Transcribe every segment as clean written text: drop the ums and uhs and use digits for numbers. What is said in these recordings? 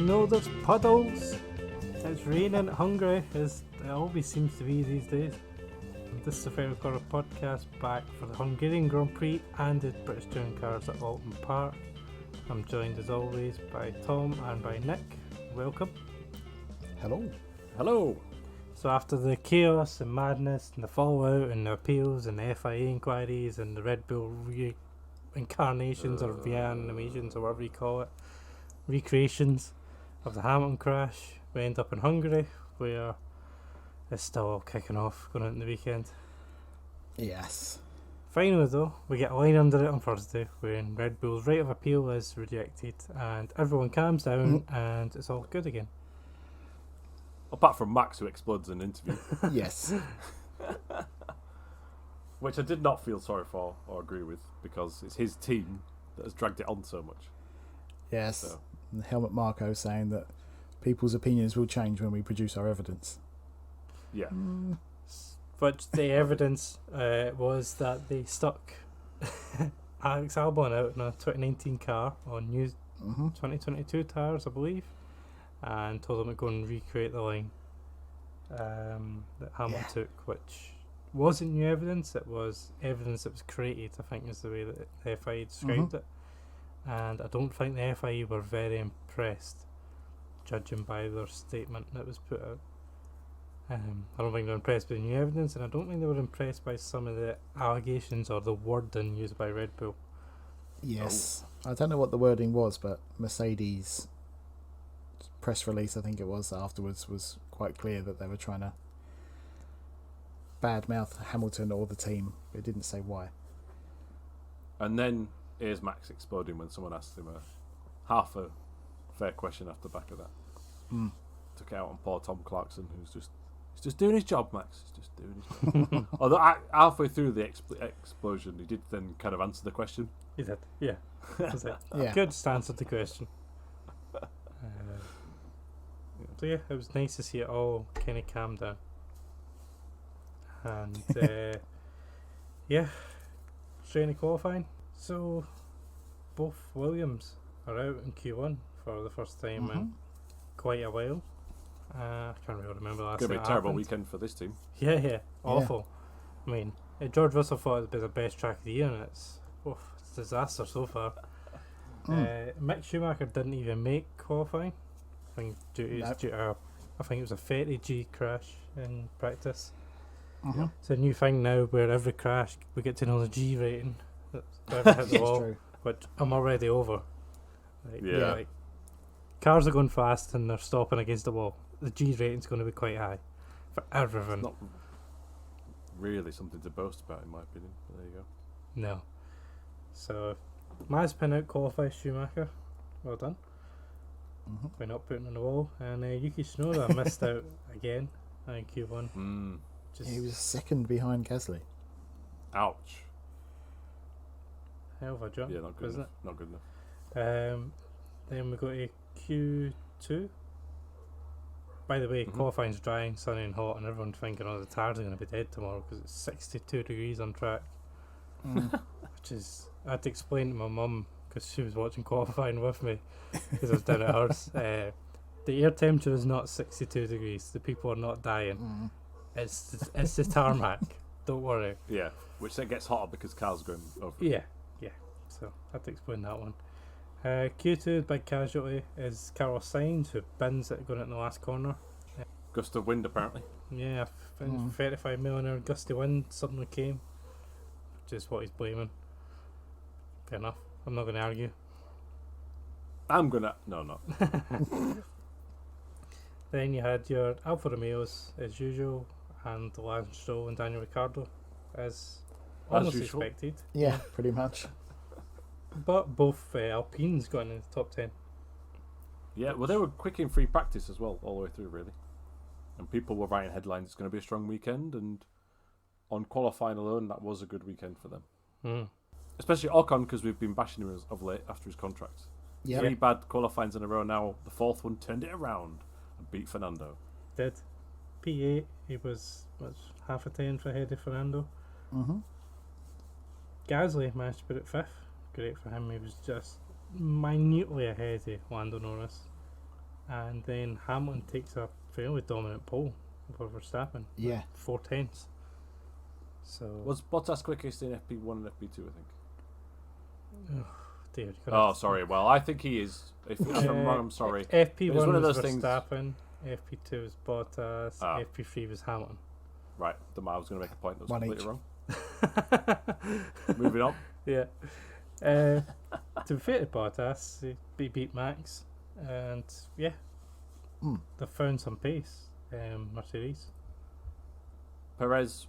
know there's puddles. It's raining in Hungary, as it always seems to be these days. This is the Fair Recorder podcast back for the Hungarian Grand Prix and the British Touring Cars at Oulton Park. I'm joined as always by Tom and by Nick. Welcome. Hello. Hello. So after the chaos and madness and the fallout and the appeals and the FIA inquiries and the Red Bull reincarnations or reanimations or whatever you call it, recreations of the Hamilton crash, we end up in Hungary where it's still all kicking off going into the weekend. Yes. Finally though, we get a line under it on Thursday when Red Bull's right of appeal is rejected and everyone calms down and it's all good again. Apart from Max, who explodes in an interview. Yes. Which I did not feel sorry for or agree with, because it's his team that has dragged it on so much. Yes. So. And Helmut Marko saying that people's opinions will change when we produce our evidence. Yeah. But the evidence was that they stuck Alex Albon out in a 2019 car on new 2022 tyres, I believe, and told him to go and recreate the line that Hamilton took, which wasn't new evidence, it was evidence that was created, I think is the way that the FIA described it. And I don't think the FIA were very impressed, judging by their statement that was put out. I don't think they were impressed with the new evidence, and I don't think they were impressed by some of the allegations or the wording used by Red Bull. Yes. I don't know what the wording was, but Mercedes' press release, I think it was, afterwards was quite clear that they were trying to badmouth Hamilton or the team. It didn't say why. And then here's Max exploding when someone asked him half a fair question after the back of that. Took it out on poor Tom Clarkson, who's just doing his job, Max. He's just doing his job. Although halfway through the explosion, he did then kind of answer the question. He did, yeah. Was it? Yeah. Good stance of the question. So yeah, it was nice to see it all kind of calm down. And yeah, straight into qualifying. So both Williams are out in Q1 for the first time in quite a while. I can't really remember last time. It's going to be a terrible weekend for this team. Yeah, awful. I mean, George Russell thought it was the best track of the year, and it's a disaster so far. Mick Schumacher didn't even make qualifying. I think due to I think it was a 30G crash in practice. It's a new thing now where every crash we get to know the G rating that ever hit the wall, true. which I'm already over. Like, cars are going fast and they're stopping against the wall. The G rating's going to be quite high for everything. It's not really something to boast about, in my opinion. But there you go. No. So, Mazepin out qualifies Schumacher. Well done. By not putting on the wall. And Yuki Tsunoda missed out again in Q1. He was second behind Gasly. Ouch. Hell of a jump. Yeah, not good isn't enough. Not good enough. it? Then we go to Q2. By the way, qualifying's drying, sunny and hot, and everyone's thinking, the tyres are going to be dead tomorrow because it's 62 degrees on track. Which is, I had to explain to my mum because she was watching qualifying with me because I was down at hers. The air temperature is not 62 degrees. The people are not dying. It's the tarmac. Don't worry. Yeah, which then gets hotter because cars are going over. Yeah. So I had to explain that one. Q2, big casualty is Carlos Sainz, who bins it going into the last corner. Gust of wind, apparently. Yeah, 35 mile/hour gusty wind suddenly came, which is what he's blaming. Fair enough. I'm not going to argue. I'm going to... No, not. Then you had your Alfa Romeos, as usual, and Lance Stroll and Daniel Ricciardo, as almost usual. expected. Yeah, pretty much. But both Alpines got into the top 10. Yeah, well, they were quick in free practice as well, all the way through, really. And people were writing headlines, it's going to be a strong weekend, and on qualifying alone, that was a good weekend for them. Especially Ocon, because we've been bashing him of late after his contract. Yeah. 3 bad qualifyings in a row now. The 4th one turned it around and beat Fernando. Did. P8, he was half a tenth ahead of Fernando. Gasly managed to put it 5th. Great for him, he was just minutely ahead of Lando Norris. and then Hamilton takes a fairly dominant pole over Verstappen. Yeah. 4/10. So Was Bottas quickest in FP1 and FP2, I think? dear, Oh, sorry. Well, I think he is. If I'm wrong, I'm sorry. FP1 It's one of was those things- Verstappen, FP2 was Bottas, Ah. FP3 was Hamilton. Right, I was going to make a point that was One completely each. wrong. Moving on. Yeah. To be fair to Bottas, he beat Max, and yeah, they found some pace. Mercedes. Perez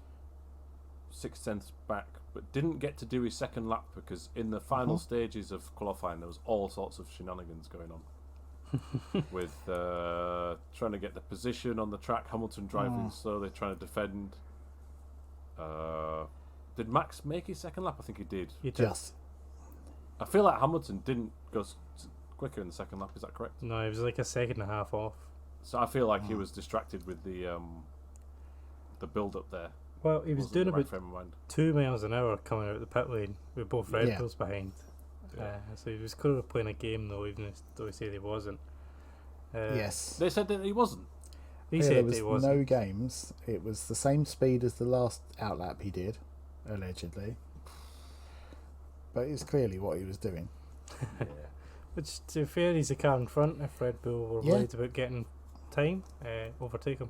6/10 back, but didn't get to do his second lap because in the final stages of qualifying there was all sorts of shenanigans going on with trying to get the position on the track. Hamilton driving slowly, trying to defend. Did Max make his second lap? I think he did. He did. Just. I feel like Hamilton didn't go quicker in the second lap. Is that correct? No, he was like a second and a half off. So I feel like he was distracted with the build up there. Well, he was Wasn't doing the right about frame of mind. 2 miles an hour coming out of the pit lane with both Red Yeah. Bulls behind. Yeah. So he was clearly playing a game though, even though he said he wasn't. Yes. They said that he wasn't. He Yeah, said there he was wasn't. no games. It was the same speed as the last outlap he did, allegedly. But it's clearly what he was doing. Which, to be fair, he's a car in front. If Red Bull were Yeah. worried about getting time, overtake him.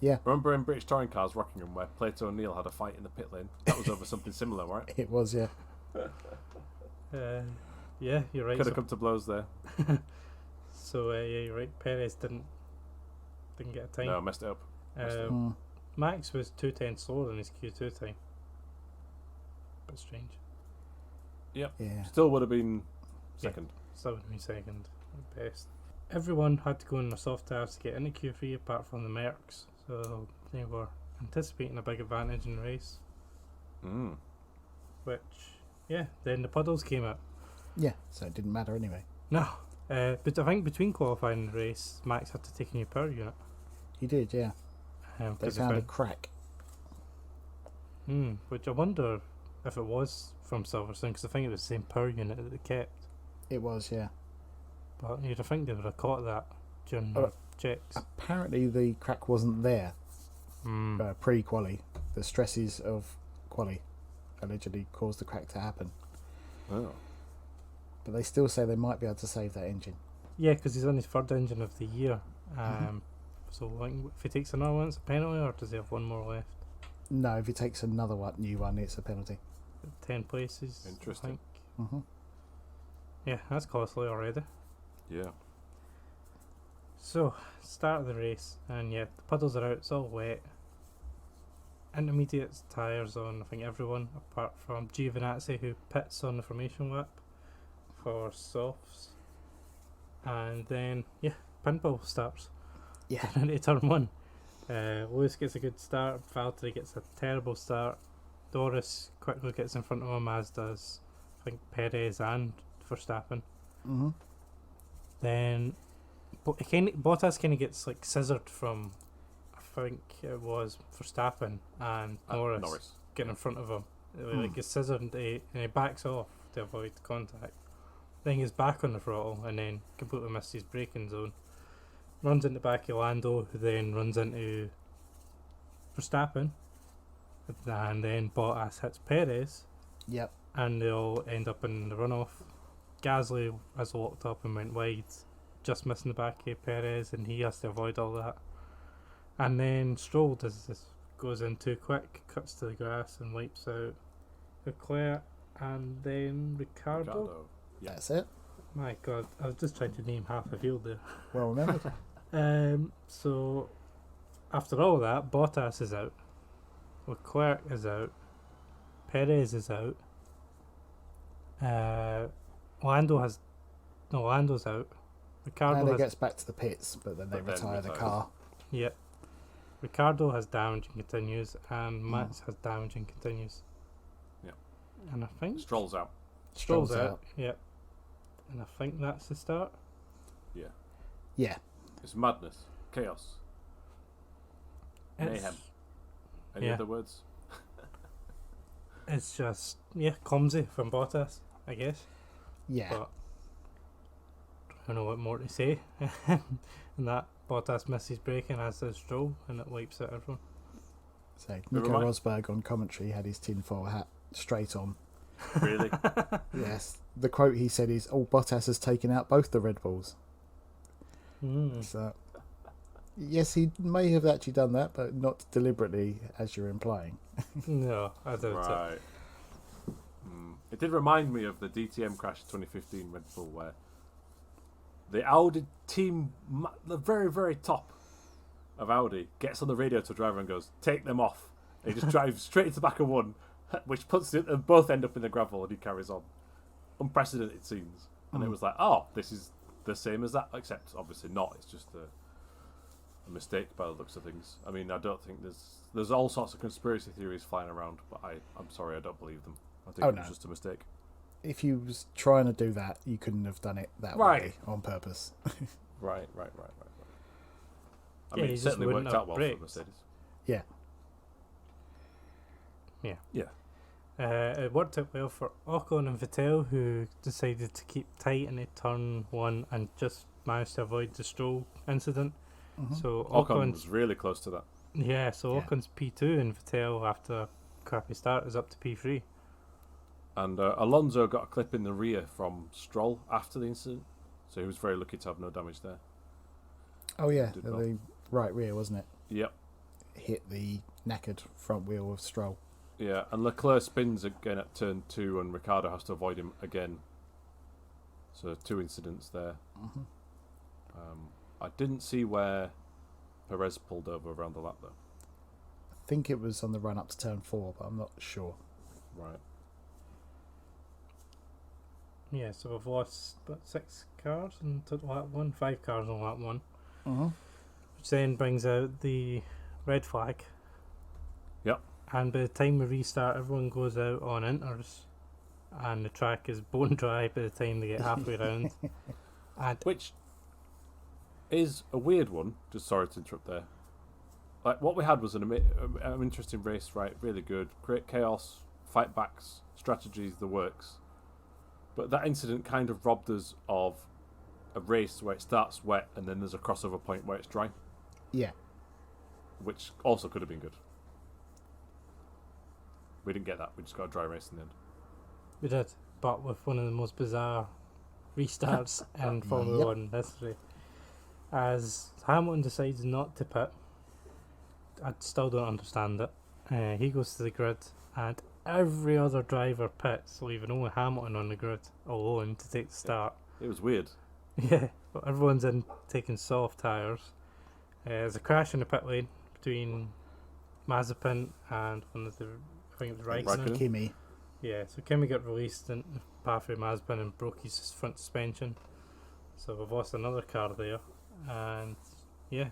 Remember in British touring cars, Rockingham, where Plato O'Neill had a fight in the pit lane? That was over something similar, right? It was, yeah. Yeah, you're right. Could So, have come to blows there. yeah, you're right. Perez didn't get a time. No, messed it up. Max was 2/10 slower than his Q2 time. Bit strange. Yep. Yeah. Still would have been second. Still would have been second at best. Everyone had to go in their soft tires to get into Q3 apart from the Mercs, so they were anticipating a big advantage in the race. Which, yeah, then the puddles came out. Yeah, so it didn't matter anyway. No, but I think between qualifying and the race, Max had to take a new power unit. He did, yeah. They 'cause he found a crack. which I wonder if it was from Silverstone, because I think it was the same power unit that they kept. It was, yeah. But you'd have think they would have caught that during their checks. Apparently the crack wasn't there pre-quali. The stresses of quali allegedly caused the crack to happen. Oh. But they still say they might be able to save that engine. Yeah, because he's on his third engine of the year. So like, if he takes another one, it's a penalty, or does he have one more left? No, if he takes another new one, it's a penalty. 10 places. Interesting. I think. Yeah, that's costly already. Yeah. So, start of the race, and yeah, the puddles are out, it's all wet. Intermediate tyres on, I think, everyone, apart from Giovinazzi, who pits on the formation lap for softs. And then, yeah, pinball starts. Yeah. Into turn one. Lewis gets a good start, Valtteri gets a terrible start. Doris quickly gets in front of him, as does, I think, Perez and Verstappen. Then Bottas kind of gets like scissored from, I think it was Verstappen and Norris getting in front of him. Like gets scissored and he backs off to avoid contact. Then he's back on the throttle and then completely missed his braking zone. Runs into the back of Lando, who then runs into Verstappen. And then Bottas hits Perez. Yep. And they all end up in the runoff. Gasly has locked up and went wide, just missing the back of Perez, and he has to avoid all that. And then Stroll does this, goes in too quick, cuts to the grass and wipes out Leclerc, and then Ricardo. Yeah. That's it. My God, I was just trying to name half the field there. Well remembered. So after all that, Bottas is out, Leclerc is out, Perez is out. Lando's out. Ricardo Lando has gets back to the pits, but then they retire the car. Yep. Ricardo has damage and continues, and Max has damage and continues. Yeah. And I think Stroll's out. Stroll's out. Yep. And I think that's the start. Yeah. Yeah. It's madness, chaos, mayhem. Any other words? It's just clumsy from Bottas, I guess. Yeah. But don't know what more to say. And that Bottas misses braking, as does Stroll, and it wipes out everyone. So Nico Rosberg on commentary had his tinfoil hat straight on. Really? Yes. The quote he said is, "Oh, Bottas has taken out both the Red Bulls." So, yes, he may have actually done that, but not deliberately, as you're implying. No, I don't. Right. It did remind me of the DTM crash 2015 Red Bull, where the Audi team, the very, very top of Audi, gets on the radio to a driver and goes, "Take them off." And he just drives straight into the back of one, which puts it, and both end up in the gravel, and he carries on. Unprecedented scenes. And it was like, oh, this is the same as that, except obviously not. It's just a mistake by the looks of things. I mean, I don't think there's all sorts of conspiracy theories flying around, but I'm sorry, I don't believe them. I think it was just a mistake. If you was trying to do that, you couldn't have done it that way on purpose. Right. I mean, it certainly worked out well for Mercedes. Yeah. It worked out well for Ocon and Vettel, who decided to keep tight into turn one and just managed to avoid the Stroll incident. So Ocon was really close to that. Yeah, so Ocon's P2 and Vettel, after a crappy start, is up to P3. And Alonso got a clip in the rear from Stroll after the incident, so he was very lucky to have no damage there. Oh yeah, the right rear, wasn't it? Yep. Hit the knackered front wheel of Stroll. Yeah, and Leclerc spins again at turn 2, and Ricciardo has to avoid him again. So 2 incidents there. I didn't see where Perez pulled over around the lap, though. I think it was on the run up to turn 4, but I'm not sure. Right. Yeah, so we've lost 6 cars in lap 1, 5 cars on lap 1. Which then brings out the red flag. Yep. And by the time we restart, everyone goes out on inters, and the track is bone dry by the time they get halfway around. Which is a weird one. Just sorry to interrupt there. Like, what we had was an interesting race, right? Really good, great chaos, fight backs, strategies, the works. But that incident kind of robbed us of a race where it starts wet and then there's a crossover point where it's dry. Yeah. Which also could have been good. We didn't get that. We just got a dry race in the end. We did, but with one of the most bizarre restarts in Formula 1 history. As Hamilton decides not to pit, I still don't understand it. He goes to the grid, and every other driver pits, leaving only Hamilton on the grid alone to take the start. It was weird. Yeah, but everyone's in taking soft tyres. There's a crash in the pit lane between Mazepin and one of the, I think it was Raikkonen. Kimi. Yeah, so Kimi got released in the pathway Mazepin and broke his front suspension. So we've lost another car there. And yeah,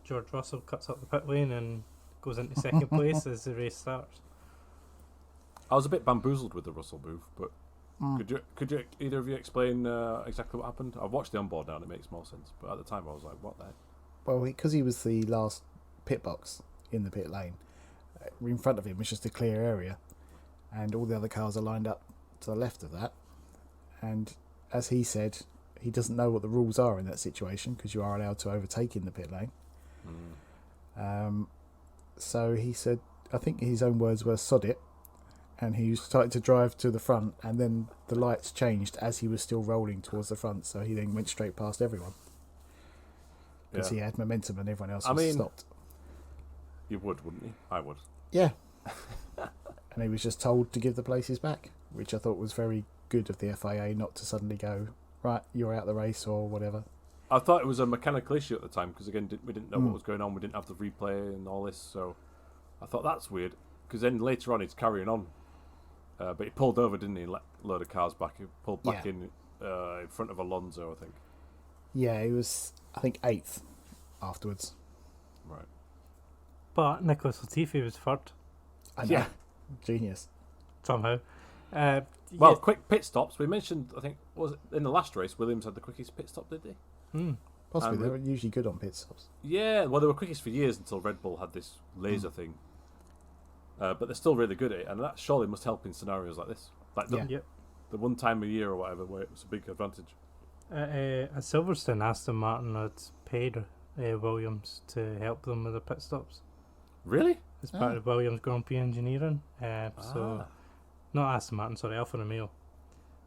George Russell cuts up the pit lane and goes into second place as the race starts. I was a bit bamboozled with the Russell move, but could you either of you explain exactly what happened? I've watched the onboard now and it makes more sense, but at the time I was like, what the heck? Well, because he was the last pit box in the pit lane, in front of him was just a clear area, and all the other cars are lined up to the left of that. And as he said, he doesn't know what the rules are in that situation because you are allowed to overtake in the pit lane. So he said, I think his own words were, "Sod it," and he started to drive to the front, and then the lights changed as he was still rolling towards the front, so he then went straight past everyone because he had momentum and everyone else was stopped. You would, wouldn't you? I would. Yeah. And he was just told to give the places back, which I thought was very good of the FIA, not to suddenly go, right, you're out of the race or whatever. I thought it was a mechanical issue at the time because, again, we didn't know what was going on. We didn't have the replay and all this, so I thought that's weird. Because then later on he's carrying on. But he pulled over, didn't he? Let a load of cars back. He pulled back in front of Alonso, I think. Yeah, he was, I think, 8th afterwards. Right. But Nicholas Latifi was third. Yeah. Genius. Somehow. Quick pit stops. We mentioned, I think, was it in the last race, Williams had the quickest pit stop, did they? Possibly. They were usually good on pit stops. Yeah, well, they were quickest for years until Red Bull had this laser thing. But they're still really good at it, and that surely must help in scenarios like this. Like the one time a year or whatever, where it was a big advantage. At Silverstone, Aston Martin had paid Williams to help them with the pit stops Really? as part of Williams Grand Prix engineering. So, Ah. not Aston Martin, sorry, Alfa Romeo.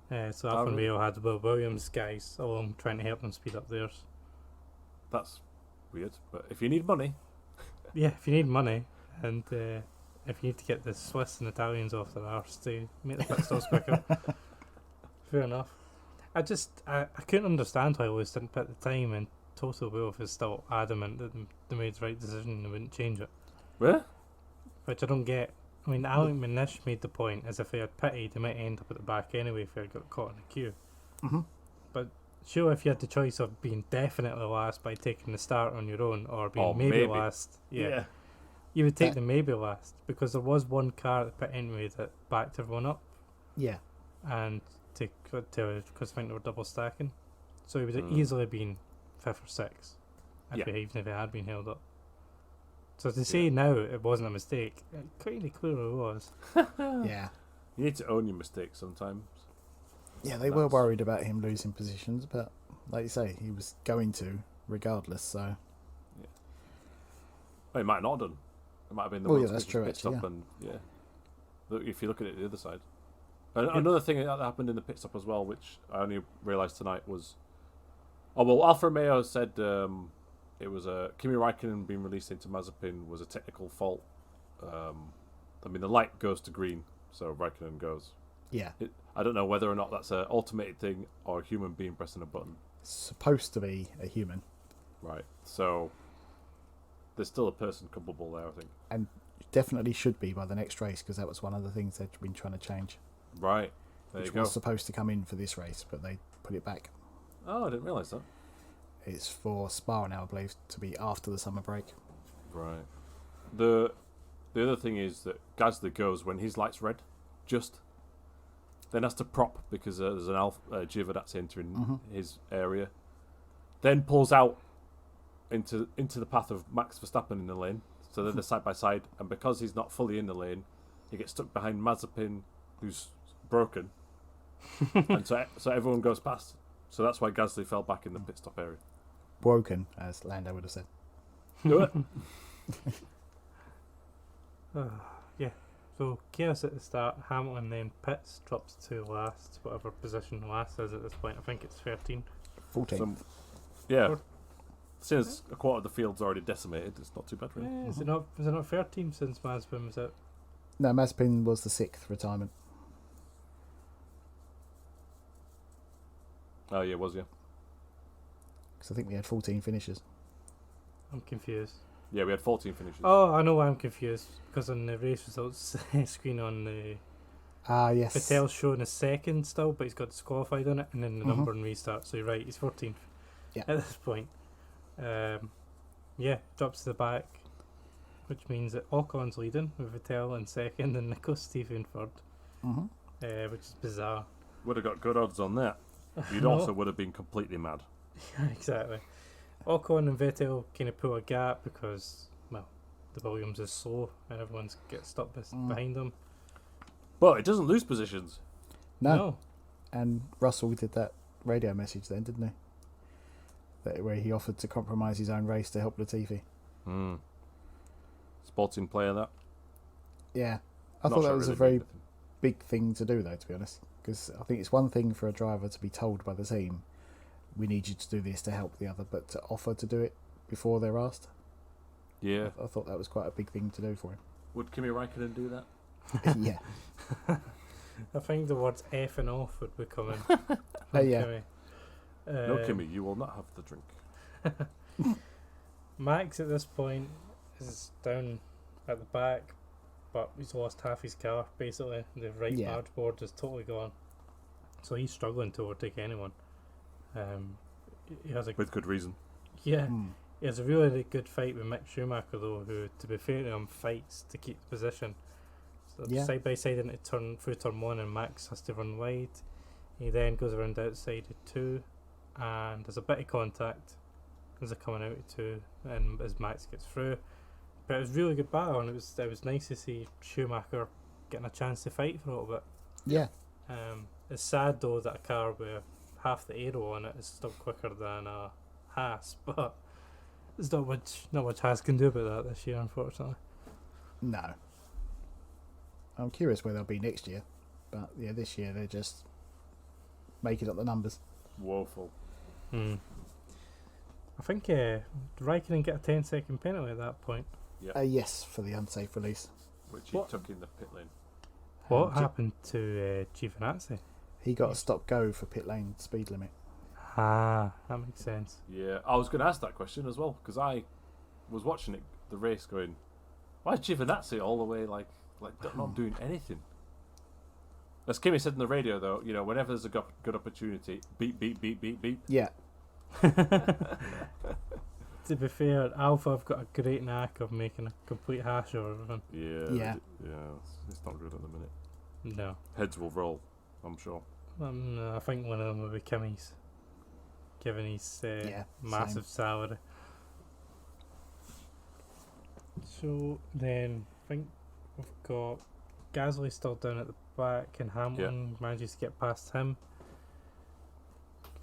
So Alfa really? Romeo had the Williams guys along trying to help them speed up theirs. That's weird. But if you need money, Yeah, if you need money and if you need to get the Swiss and Italians off their arse to make the pit stops quicker, fair enough. I couldn't understand why Lewis didn't pit at the time, and Toto Wolff is still adamant that they made the right decision and they wouldn't change it. where? Which I don't get. I mean, Alec Manish made the point as if he had pitted, he might end up at the back anyway if he had got caught in the queue. Mm-hmm. But sure, if you had the choice of being definitely last by taking the start on your own or being Or maybe maybe. last, you would take the maybe last, because there was one car at the pit anyway that backed everyone up, Yeah. and because I think they were double stacking, so he would have Mm. easily been fifth or sixth even if it had been held up. So to say now it wasn't a mistake, it clearly was. Yeah. You need to own your mistakes sometimes. Yeah, they were worried about him losing positions, but like you say, he was going to regardless, so... Well, he might not have done. It might have been the Oh, one yeah, that that's just true, pitched actually, up and Look, if you look at it the other side. Another thing that happened in the pit stop as well, which I only realised tonight, was... Alfa Romeo said it was Kimi Raikkonen being released into Mazepin was a technical fault. The light goes to green, so Raikkonen goes. Yeah. I don't know whether or not that's an automated thing or a human being pressing a button. It's supposed to be a human. Right, so there's still a person culpable there, I think. And definitely should be by the next race, because that was one of the things they've been trying to change. Right, there which you go. was supposed to come in for this race, but they put it back. Oh, I didn't realise that. It's for Spa now, I believe, to be after the summer break. Right. The other thing is that Gasly goes when his light's red, then has to prop because there's an Giovinazzi entering his area. Then pulls out into the path of Max Verstappen in the lane. So they're side by side, and because he's not fully in the lane, he gets stuck behind Mazepin, who's broken, and so everyone goes past. So that's why Gasly fell back in the pit stop area. Broken, as Lando would have said. Do it. Yeah. So chaos at the start, Hamilton then pits, drops to last, whatever position last is at this point. I think it's 13. 14. Yeah. Since a quarter of the field's already decimated, it's not too bad, really. Yeah, is it not 13 since Mazepin was out? No, Mazepin was the 6th retirement. Oh, yeah, it was, yeah. Because I think we had 14 finishes. I'm confused. Yeah, we had 14 finishes. Oh, I know why I'm confused. Because on the race results screen on the Yes. Vettel's showing a second still, but he's got disqualified on it, and then the number and restart. So you're right, he's 14th at this point. Drops to the back, which means that Ocon's leading with Vettel in second and Nico Stevie in third, which is bizarre. Would have got good odds on that. You'd also would have been completely mad. Yeah, exactly. Ocon and Vettel kind of pull a gap because, well, the Williams is slow and everyone gets stuck behind them. But it doesn't lose positions. No. And Russell did that radio message then, didn't he? Where he offered to compromise his own race to help Latifi. Sporting player, that. Yeah. I thought that was a very big thing to do, though, to be honest. Because I think it's one thing for a driver to be told by the team, we need you to do this to help the other, but to offer to do it before they're asked. Yeah. I thought that was quite a big thing to do for him. Would Kimi Raikkonen do that? Yeah. I think the words F and off would be coming. Yeah. Kimi. No, Kimi, you will not have the drink. Max at this point is down at the back, but he's lost half his car, basically. The right large board is totally gone. So he's struggling to overtake anyone. He has with good reason. Yeah. He has a really good fight with Mick Schumacher, though, who, to be fair to him, fights to keep the position. So side by side into through turn 1, and Max has to run wide. He then goes around outside of 2, and there's a bit of contact as they're coming out of 2, and as Max gets through. But it was a really good battle, and it was nice to see Schumacher getting a chance to fight for a little bit. Yeah. It's sad, though, that a car with half the aero on it is still quicker than a Haas, but there's not much Haas can do about that this year, unfortunately. No. I'm curious where they'll be next year, but yeah, this year they're just making up the numbers. Woeful. I think Raikkonen get a 10-second penalty at that point. Yeah. Yes, for the unsafe release. Which he took in the pit lane. What happened to Giovinazzi? He got a stop-go for pit lane speed limit. Ah, that makes sense. Yeah, I was going to ask that question as well, because I was watching the race going, why is Giovinazzi all the way like not doing anything? As Kimi said in the radio, though, whenever there's a good opportunity, beep, beep, beep, beep, beep. Yeah. To be fair, Alpha have got a great knack of making a complete hash of everything. Yeah. It's not good at the minute. No. Heads will roll, I'm sure. I think one of them will be Kimmy's, given his massive salary. So then, I think we've got Gasly still down at the back, and Hamilton manages to get past him.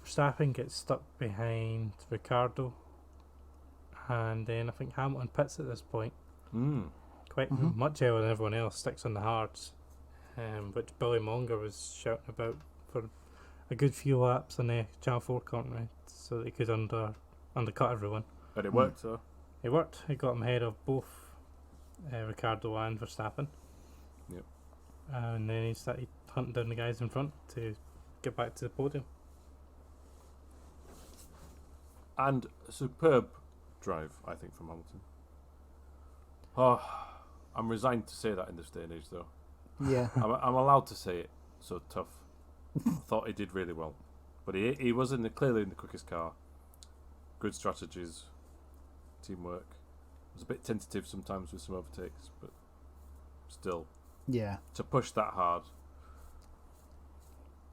Verstappen gets stuck behind Ricciardo, and then I think Hamilton pits at this point. Quite much earlier than everyone else, sticks on the hards, which Billy Monger was shouting about for a good few laps on the Channel 4 commentary, so that he could undercut everyone. But it worked, though. It worked. It got him ahead of both Ricciardo and Verstappen. Yep. And then he started hunting down the guys in front to get back to the podium. And a superb drive, I think, from Hamilton. Oh, I'm resigned to say that in this day and age, though. Yeah. I'm allowed to say it, so tough. I thought he did really well. But he was clearly in the quickest car. Good strategies, teamwork. Was a bit tentative sometimes with some overtakes, but still. Yeah. To push that hard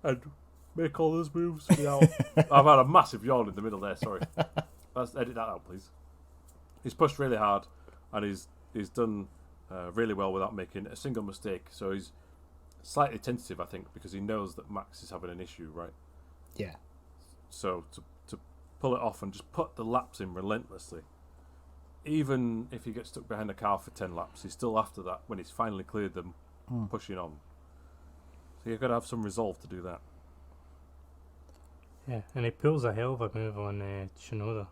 and make all those moves. I've had a massive yawn in the middle there, sorry. Let's edit that out, please. He's pushed really hard and he's done really well without making a single mistake. So he's slightly tentative, I think, because he knows that Max is having an issue, right? Yeah. So to pull it off and just put the laps in relentlessly. Even if he gets stuck behind a car for 10 laps, he's still after that, when he's finally cleared them, pushing on. So you've got to have some resolve to do that. Yeah, and he pulls a hell of a move on Tsunoda.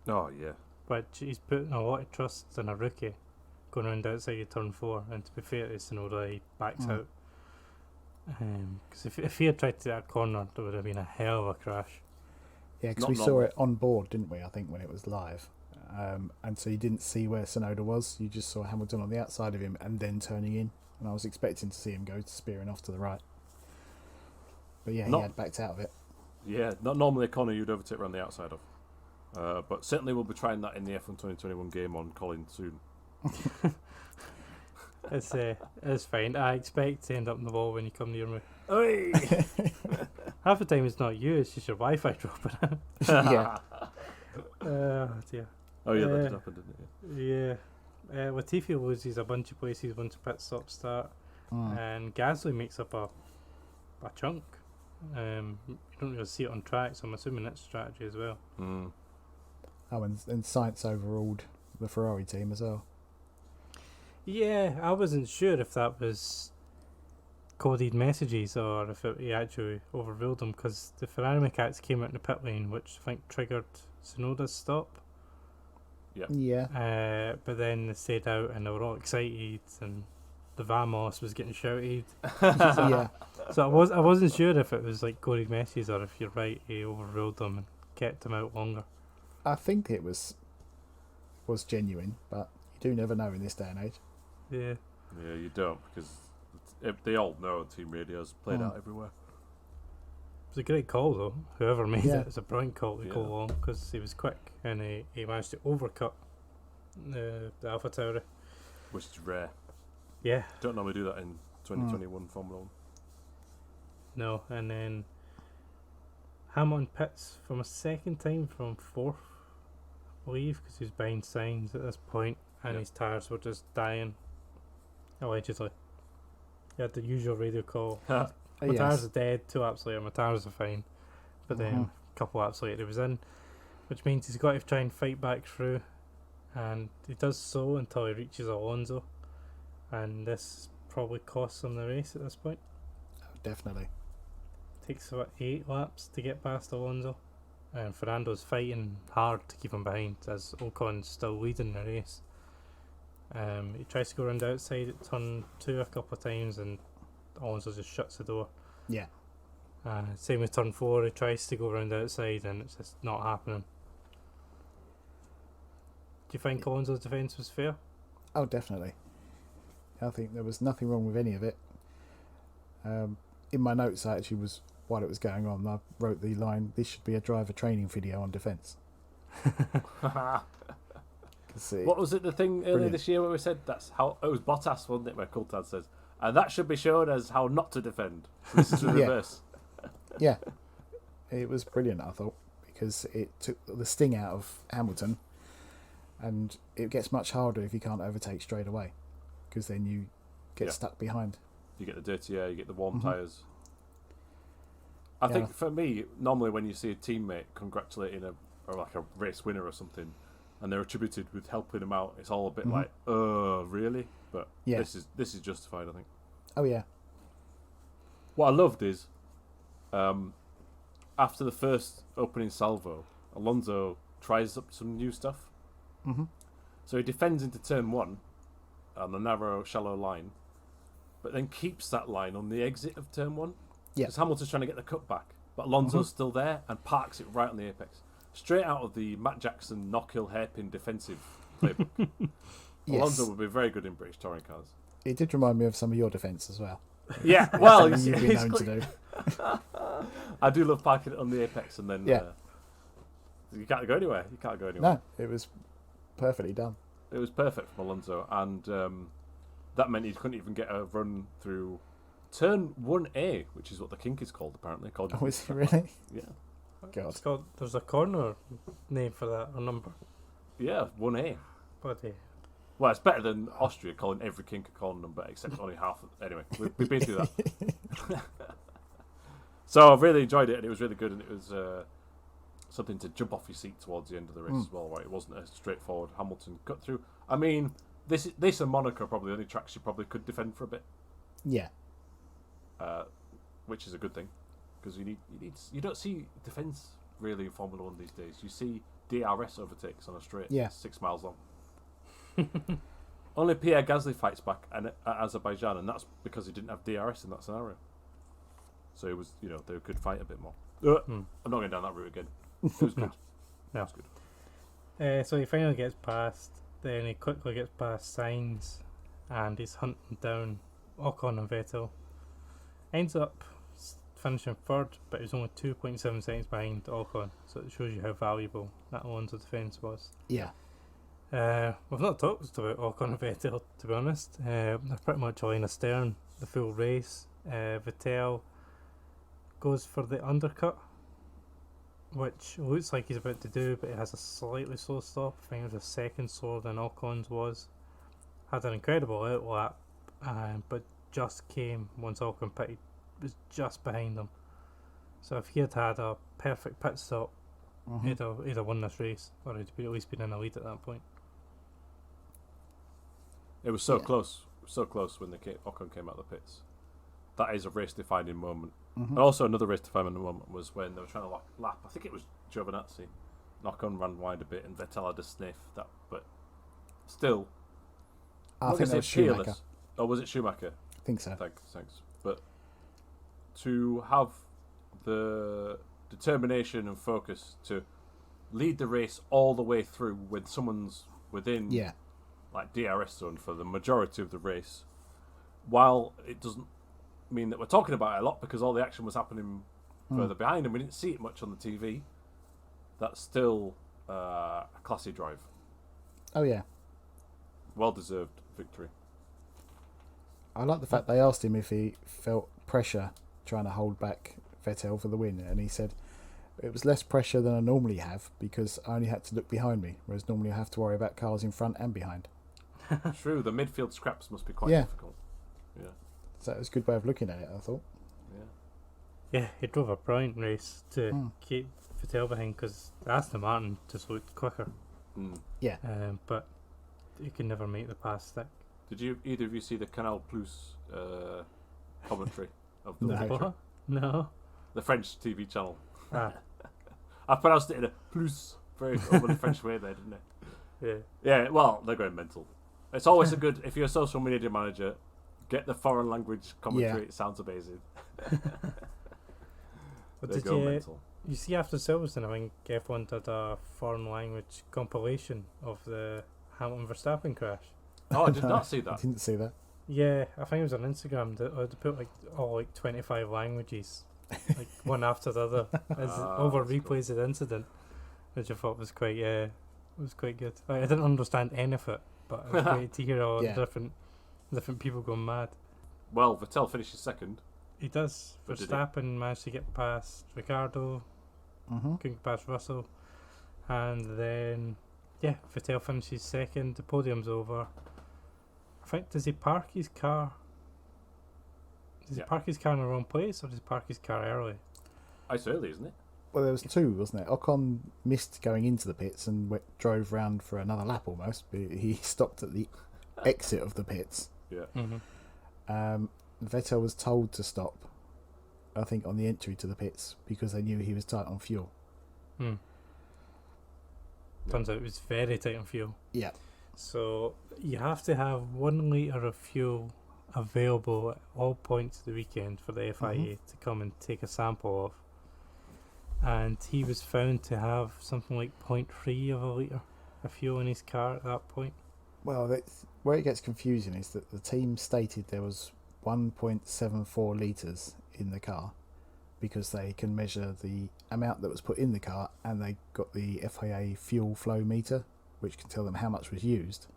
Oh, yeah. But he's putting a lot of trust in a rookie going around outside of turn 4, and to be fair to Tsunoda, he backs out. Because if he had tried to do that corner, there would have been a hell of a crash. Yeah, because we saw it on board, didn't we, I think, when it was live. And so you didn't see where Tsunoda was. You just saw Hamilton on the outside of him and then turning in. And I was expecting to see him go spearing off to the right. But yeah, he had backed out of it. Yeah, not normally a corner you'd overtake around the outside of. But certainly we'll be trying that in the F1 2021 game on Colin soon. It's fine. I expect to end up in the wall when you come near me. Oi! Half the time it's not you, it's just your Wi-Fi dropping out. Yeah. Dear. Oh yeah, that did happen, didn't it? Yeah. Latifi loses a bunch of places once a pit stop start, and Gasly makes up a chunk. You don't really see it on track, so I'm assuming that's strategy as well. Oh, and Sainz overruled the Ferrari team as well. Yeah, I wasn't sure if that was coded messages or if he actually overruled them, because the Ferrari mechanics came out in the pit lane, which I think triggered Tsunoda's stop. Yeah. But then they stayed out and they were all excited, and the Vamos was getting shouted. So I wasn't sure if it was like coded messages or if you're right, he overruled them and kept them out longer. I think it was genuine, but you do never know in this day and age. Yeah, you don't, because they all know team radio's played out everywhere. It was a great call though. Whoever made it, it's a brilliant call to go along, because he was quick and he managed to overcut the Alpha Tauri, which is rare. Yeah, don't normally do that in 2021 Formula 1. No, and then Hamilton pits from a second time from 4th, I believe, because he was behind Sainz at this point, and his tyres were just dying, allegedly. He had the usual radio call. My tyres are dead, 2 laps later, my tyres are fine. but then a couple laps later he was in, which means he's got to try and fight back through, and he does so until he reaches Alonso, and this probably costs him the race at this point. Definitely. Takes about 8 laps to get past Alonso, and Fernando's fighting hard to keep him behind as Ocon's still leading the race. He tries to go around the outside at turn 2 a couple of times, and Alonso just shuts the door. Yeah. Same with turn 4, he tries to go around the outside and it's just not happening. Do you think Alonso's defence was fair? Oh, definitely. I think there was nothing wrong with any of it. In my notes, I actually was, while it was going on, I wrote the line, "This should be a driver training video on defence." What was it, the thing earlier this year where we said that's how, it was Bottas, wasn't it, where Coulthard says, and that should be shown as how not to defend. So this is the reverse. Yeah. It was brilliant, I thought, because it took the sting out of Hamilton, and it gets much harder if you can't overtake straight away, because then you get stuck behind. You get the dirty air, you get the warm tyres. I think for me, normally when you see a teammate congratulating a race winner or something, and they're attributed with helping them out, it's all a bit like, really? But this is justified, I think. Oh yeah. What I loved is, after the first opening salvo, Alonso tries up some new stuff. So he defends into turn 1 on the narrow, shallow line, but then keeps that line on the exit of turn 1. Because Hamilton's trying to get the cut back, but Alonso's still there and parks it right on the apex. Straight out of the Matt Jackson knock-hill hairpin defensive playbook. Alonso would be very good in British touring cars. It did remind me of some of your defence as well. Yeah, well, you've been known to do. I do love parking it on the apex, and then you can't go anywhere. No, it was perfectly done. It was perfect from Alonso, and that meant he couldn't even get a run through turn 1A, which is what the kink is called, apparently. Oh, is it really? Yeah. God. It's called, there's a corner name for that, a number. Yeah, 1A. Bloody. Well, it's better than Austria calling every kink a corner number, except only half. Anyway, we've been through that. So I've really enjoyed it, and it was really good, and it was something to jump off your seat towards the end of the race as well, right? It wasn't a straightforward Hamilton cut through. I mean, this and Monaco are probably the only tracks you probably could defend for a bit. Yeah. Which is a good thing, because you don't see defence really in Formula 1 these days. You see DRS overtakes on a straight 6 miles long. Only Pierre Gasly fights back at Azerbaijan, and that's because he didn't have DRS in that scenario. So it was, they could fight a bit more. I'm not going down that route again. It was good. No. It was good. So he finally gets past, then he quickly gets past Sainz, and he's hunting down Ocon and Vettel. Ends up finishing 3rd, but he was only 2.7 seconds behind Ocon, so it shows you how valuable that Alonso defence was. Yeah. We've not talked about Ocon and Vettel, to be honest. They're pretty much all in astern the full race. Vettel goes for the undercut, which looks like he's about to do, but it has a slightly slow stop. I think it was a second slower than Ocon's was. Had an incredible outlap, but just came once Ocon pitted, was just behind him. So if he had had a perfect pit stop, he'd have won this race, or he'd at least been in the lead at that point. It was so close when Ocon came out of the pits. That is a race-defining moment. And also another race-defining moment was when they were trying to lap. I think it was Giovinazzi. Ocon ran wide a bit, and Vettel had a sniff. But still, I think that was Schumacher. Or was it Schumacher? I think so. Thanks. But to have the determination and focus to lead the race all the way through when someone's within DRS zone for the majority of the race, while it doesn't mean that we're talking about it a lot because all the action was happening further behind and we didn't see it much on the TV, that's still a classy drive. Oh yeah. Well-deserved victory. I like the fact they asked him if he felt pressure trying to hold back Vettel for the win, and he said it was less pressure than I normally have because I only had to look behind me, whereas normally I have to worry about cars in front and behind. True, the midfield scraps must be quite difficult. Yeah. So it was a good way of looking at it, I thought. Yeah. Yeah, he drove a brilliant race to keep Vettel behind because Aston Martin just looked quicker. Yeah. But he could never make the pass stick. Did either of you see the Canal Plus commentary of the No. victory? What? No. The French TV channel. Ah, I pronounced it in a plus very over the French way there, didn't I? yeah. Yeah, well, they're going mental. It's always a good, if you're a social media manager, get the foreign language commentary. Yeah. It sounds amazing. But They did go you mental. see after Silverstone, I think F1 did a foreign language compilation of the Hamilton Verstappen crash. Oh, I did not see I that. didn't see that. Yeah, I think it was on Instagram. They put all 25 languages, one after the other, as over that's cool. replays of the incident, which I thought was quite good. I didn't understand any of it, but it was great to hear all Yeah. the different people going mad. Well, Vettel finishes second. He does. But did Verstappen managed to get past Ricardo, couldn't get past Russell, and then Vettel finishes second. The podium's over. I think, does he park his car? Does he park his car in the wrong place, or does he park his car early? It's early, isn't it? Well, there was two, wasn't it? Ocon missed going into the pits and drove round for another lap almost. But he stopped at the exit of the pits. Yeah. Mm-hmm. Vettel was told to stop, I think, on the entry to the pits because they knew he was tight on fuel. Turns out it was very tight on fuel. Yeah. So you have to have 1 litre of fuel available at all points of the weekend for the FIA to come and take a sample of. And he was found to have something like 0.3 of a litre of fuel in his car at that point. Well, where it gets confusing is that the team stated there was 1.74 litres in the car because they can measure the amount that was put in the car, and they got the FIA fuel flow meter, which can tell them how much was used.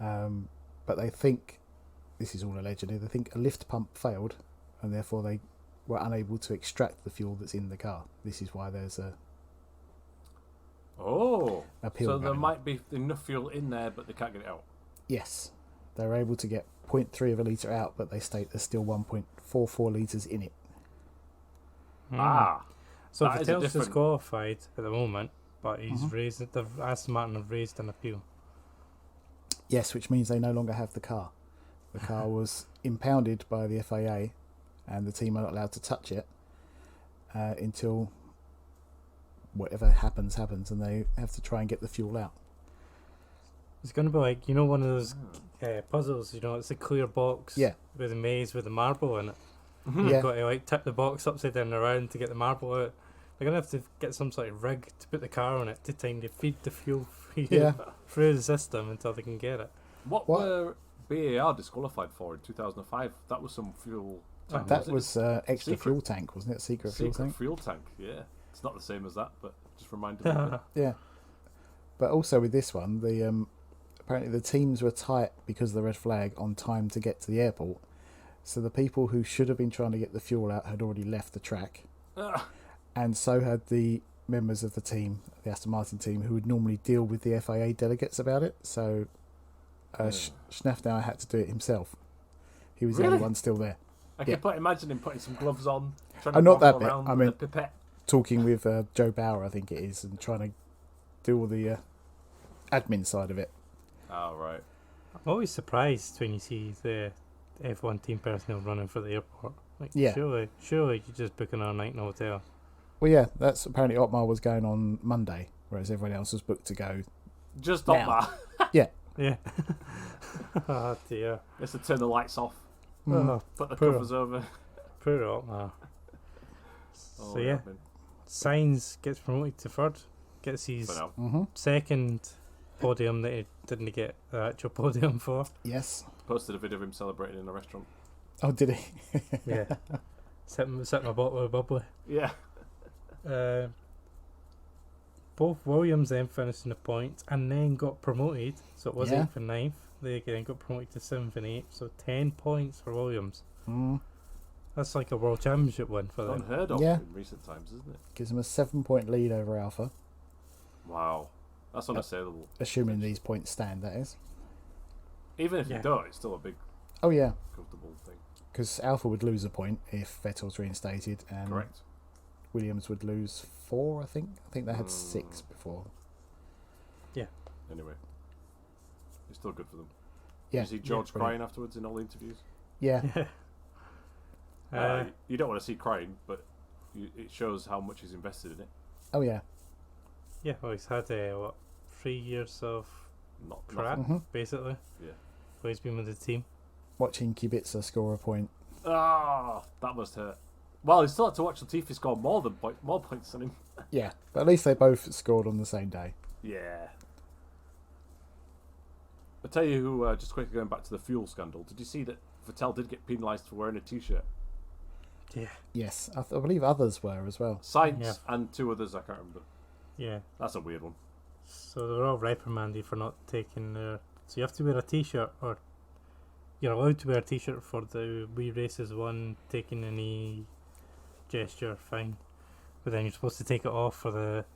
But they think, this is all allegedly, they think a lift pump failed, and therefore they were unable to extract the fuel that's in the car. This is why there's a appeal. So there going on. might be enough fuel in there, but they can't get it out. Yes, they're able to get 0.3 of a litre out, but they state there's still 1.44 litres in it. So that is a Vettel's different- disqualified at the moment, but he's raised. The Aston Martin have raised an appeal. Yes, which means they no longer have the car. The car was impounded by the FIA, and the team are not allowed to touch it until whatever happens, and they have to try and get the fuel out. It's going to be like, one of those puzzles, it's a clear box with a maze with a marble in it. Yeah. You've got to tip the box upside down and around to get the marble out. They're going to have to get some sort of rig to put the car on it to feed the fuel through the system until they can get it. What were BAR disqualified for in 2005? That was some fuel tank. That was extra Secret. Fuel tank, wasn't it? Secret fuel tank. fuel tank, yeah. It's not the same as that, but just reminded me of it. Yeah. But also with this one, the apparently the teams were tight because of the red flag on time to get to the airport. So the people who should have been trying to get the fuel out had already left the track. And so had the members of the team, the Aston Martin team, who would normally deal with the FIA delegates about it. So Schnafnauer had to do it himself. He was the only one still there. I can imagine him putting some gloves on, trying Oh, to not that waddle bit. around I with mean- a pipette. Talking with Joe Bauer, I think it is, and trying to do all the admin side of it. Oh, right. I'm always surprised when you see the F1 team personnel running for the airport. Yeah. Surely you just book another night in a hotel. Well, yeah, that's apparently Otmar was going on Monday, whereas everyone else was booked to go. Just Now. not that. Yeah. Oh dear. Just to turn the lights off, Oh, put the Poor. covers over. poor Otmar. Oh, So yeah, admin. Sainz gets promoted to third. Gets his For now. Mm-hmm. second podium that he didn't get the actual podium for. Yes. Posted a video of him celebrating in a restaurant. Oh, did he? Yeah. Sipping a bottle of bubbly. Yeah. Both Williams then finished in the points and then got promoted. So it was Yeah. 8th and 9th. They again got promoted to 7th and 8th. So 10 points for Williams. Mm. That's like a world championship win for them. Unheard of Yeah. in recent times, isn't it? Gives him a 7-point lead over Alpha, Wow. That's unassailable. assuming these points stand, that is. Even if Yeah. you don't, it's still a big, Oh, yeah. comfortable thing. because Alpha would lose a point if Vettel's reinstated, and Correct. Williams would lose 4. I think they had 6 before. Anyway, it's still good for them. Yeah, You see George brilliant. crying afterwards in all the interviews. Yeah, You don't want to see crying, but it shows how much he's invested in it. oh yeah, Yeah, well, he's had 3 years of Not crap, Mhm. basically. Yeah. Where he's been with the team. watching Kubica score a point. That must hurt. Well, he still had to watch Latifi score more points than him. Yeah, but at least they both scored on the same day. Yeah. I'll tell you who, just quickly going back to the fuel scandal, did you see that Vettel did get penalised for wearing a t-shirt? Yeah. Yes, I believe others were as well. Sainz Yeah. and 2 others, I can't remember. Yeah. That's a weird one. So they're all reprimanded for not taking their... So you have to wear a t-shirt, or you're allowed to wear a t-shirt for the Wii Races one, taking any gesture, fine. But then you're supposed to take it off for the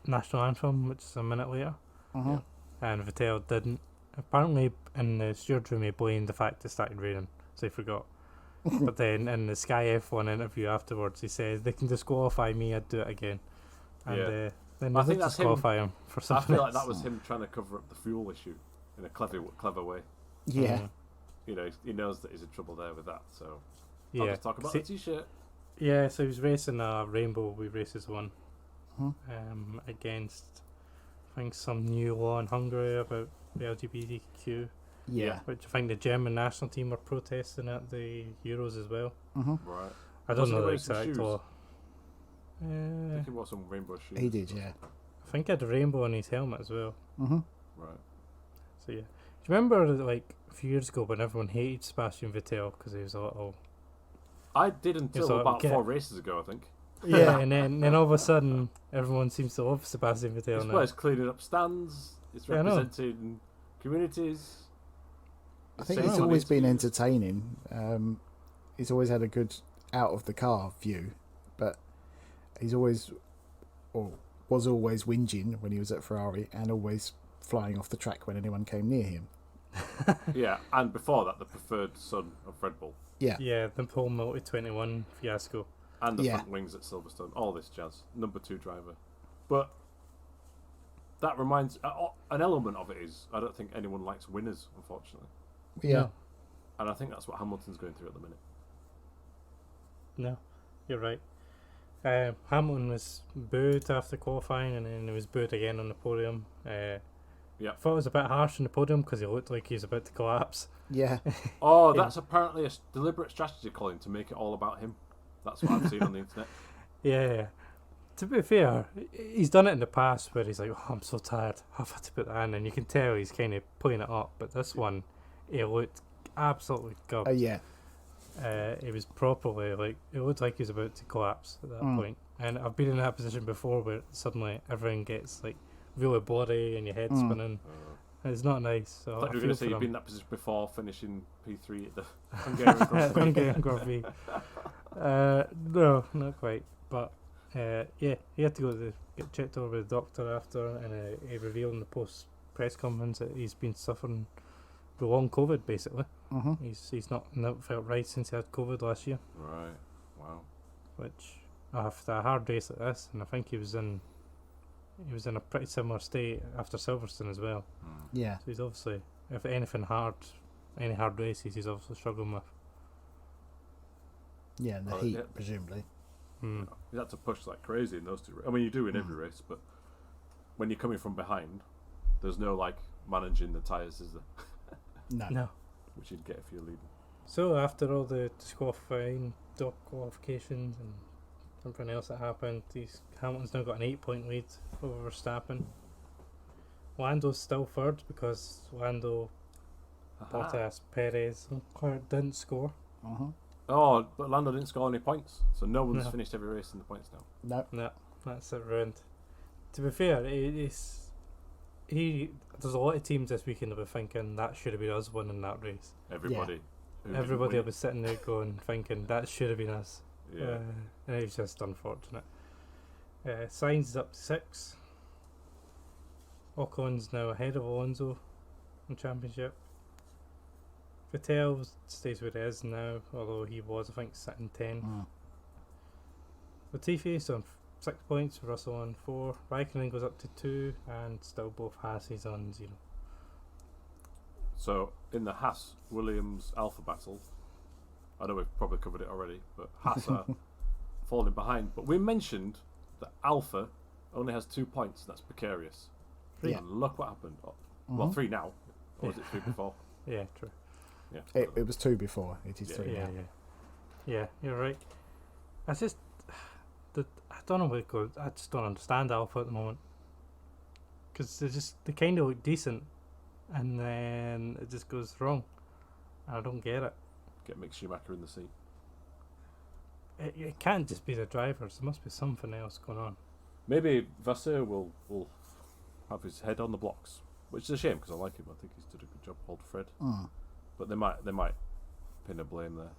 national anthem, which is a minute later. Uh-huh. And Vettel didn't. Apparently in the stewards room he blamed the fact it started raining, so he forgot. But then in the Sky F1 interview afterwards he says they can disqualify me, I'd do it again. And Yeah. then I they think did that's him. disqualify him for I something feel like else. that was him trying to cover up the fuel issue in a clever way. Yeah, You know, he knows that he's in trouble there with that, so Yeah. I'll just talk about the t-shirt. Yeah, so he was racing a Rainbow We Races one Mhm. against, I think, some new law in Hungary about the LGBTQ, yeah. which I think the German national team were protesting at the Euros as well. Right. I don't Wasn't know he the wearing some exact shoes? law. I think he wore some rainbow shoes. He did, yeah. I think he had a rainbow on his helmet as well. Mm-hmm. Right. So yeah. Do you remember like a few years ago when everyone hated Sebastian Vettel because he was a little... I did until So, about okay. 4 races ago, I think. Yeah, and then all of a sudden everyone seems to love Sebastian Vettel It's now. where it's cleaning up stands, it's Yeah, I know. representing communities. I think Saying he's funny always been interviews. entertaining. He's always had a good out of the car view, but he's always, or was always whinging when he was at Ferrari, and always flying off the track when anyone came near him. Yeah, and before that, the preferred son of Red Bull. Yeah, Yeah, the whole Multi 21 fiasco. And the Yeah. front wings at Silverstone. All this jazz. Number 2 driver. But that reminds... an element of it is, I don't think anyone likes winners, unfortunately. yeah, No. And I think that's what Hamilton's going through at the minute. No, you're right. Hamilton was booed after qualifying, and then he was booed again on the podium. Yeah. I thought it was a bit harsh on the podium because he looked like he was about to collapse. yeah. Oh, Yeah. that's apparently a deliberate strategy, Colin, to make it all about him. That's what I've seen on the internet. Yeah. To be fair, he's done it in the past where he's like, "Oh, I'm so tired. I've had to put that in," and you can tell he's kind of playing it up. But this one, he looked absolutely Oh gutted. yeah. It was properly like it looked like he was about to collapse at that Mm. point. And I've been in that position before where suddenly everything gets like really bloody and your head Mm. spinning. And it's not nice. So I thought I you were feel going to say for you've been in him. that position before finishing P3 at the Hungarian Grand Prix. Hungarian Grand Prix. No, not quite. But yeah, he had to go to get checked over by the doctor after, and he revealed in the post press conference that he's been suffering the long COVID. Basically, Mm-hmm. he's not felt right since he had COVID last year. Right. Wow. Which after a hard race like this, and I think he was in a pretty similar state after Silverstone as well. Yeah. So he's obviously, if anything hard, any hard races, he's obviously struggling with. Yeah, and the Oh, heat, yeah. presumably. Mm. You had to push like crazy in those 2 I mean, you do in every race, but when you're coming from behind, there's no like managing the tyres, is there? No. No. Which you'd get if you're leading. So after all the disqualifying, qualifications, and everything else that happened, Hamilton's now got an 8-point lead over Verstappen. Lando's still third because Lando, Bottas, Perez, and Leclerc didn't score. Uh-huh. Oh, but Lando didn't score any points, so no one's No. finished every race in the points now. No. No, that's it ruined. To be fair, there's a lot of teams this weekend that were thinking that should have been us winning that race. Everybody. who didn't Everybody will win be sitting there going, thinking that should have been us. it. Yeah. And it's just unfortunate. Sainz is up to 6. Ocon's now ahead of Alonso in championship. Vettel stays where he is now, although he was, I think, sitting 10. Latifi's on 6 points, Russell on 4, Raikkonen goes up to 2, and still both Haas's on 0. So, in the Haas-Williams Alpha battle, I know we've probably covered it already, but Haas are falling behind. But we mentioned that Alpha only has 2 points. That's precarious. Yeah. And look what happened. Well, 3 now. Or was it 3 before? Yeah, true. Yeah. It was 2 before. It is 3 Yeah, now. yeah, you're right. I just, I don't know where it goes. I just don't understand Alpha at the moment, because they kind of look decent, and then it just goes wrong. I don't get it. Get Mick Schumacher in the seat. It can't just be the drivers. There must be something else going on. Maybe Vasseur will have his head on the blocks, which is a shame because I like him. I think he's done a good job, old Fred. But they might pin a blame there.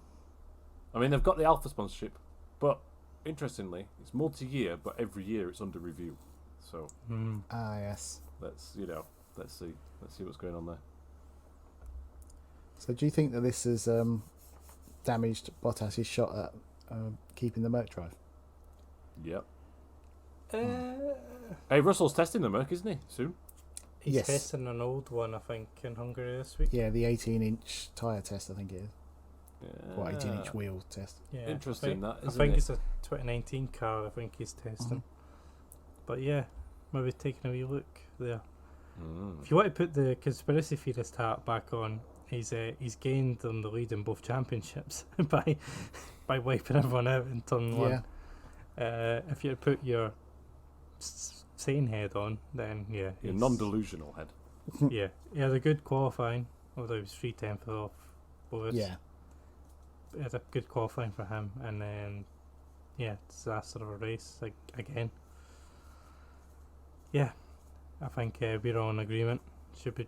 I mean, they've got the Alpha sponsorship, but interestingly, it's multi-year, but every year it's under review. So Yes. let's see what's going on there. So do you think that this has damaged Bottas' shot at keeping the Merc drive? Yep. Hey, Russell's testing the Merc, isn't he? Soon. He's Yes. testing an old one, I think, in Hungary this week. Yeah, the 18-inch tyre test, I think it is. Yeah. Or 18-inch wheel test. Yeah, Interesting, I isn't think it? it's a 2019 car. I think he's testing. But yeah, maybe taking a wee look there. If you want to put the conspiracy theorist hat back on, he's gained them the lead in both championships by wiping everyone out in turn 1. If you put your sane head on, then yeah, Your non-delusional head. yeah, he had a good qualifying, although he was 3/10 off Boris. Yeah. It had a good qualifying for him, and then disaster of a race again. Yeah, I think we're all in agreement. Should be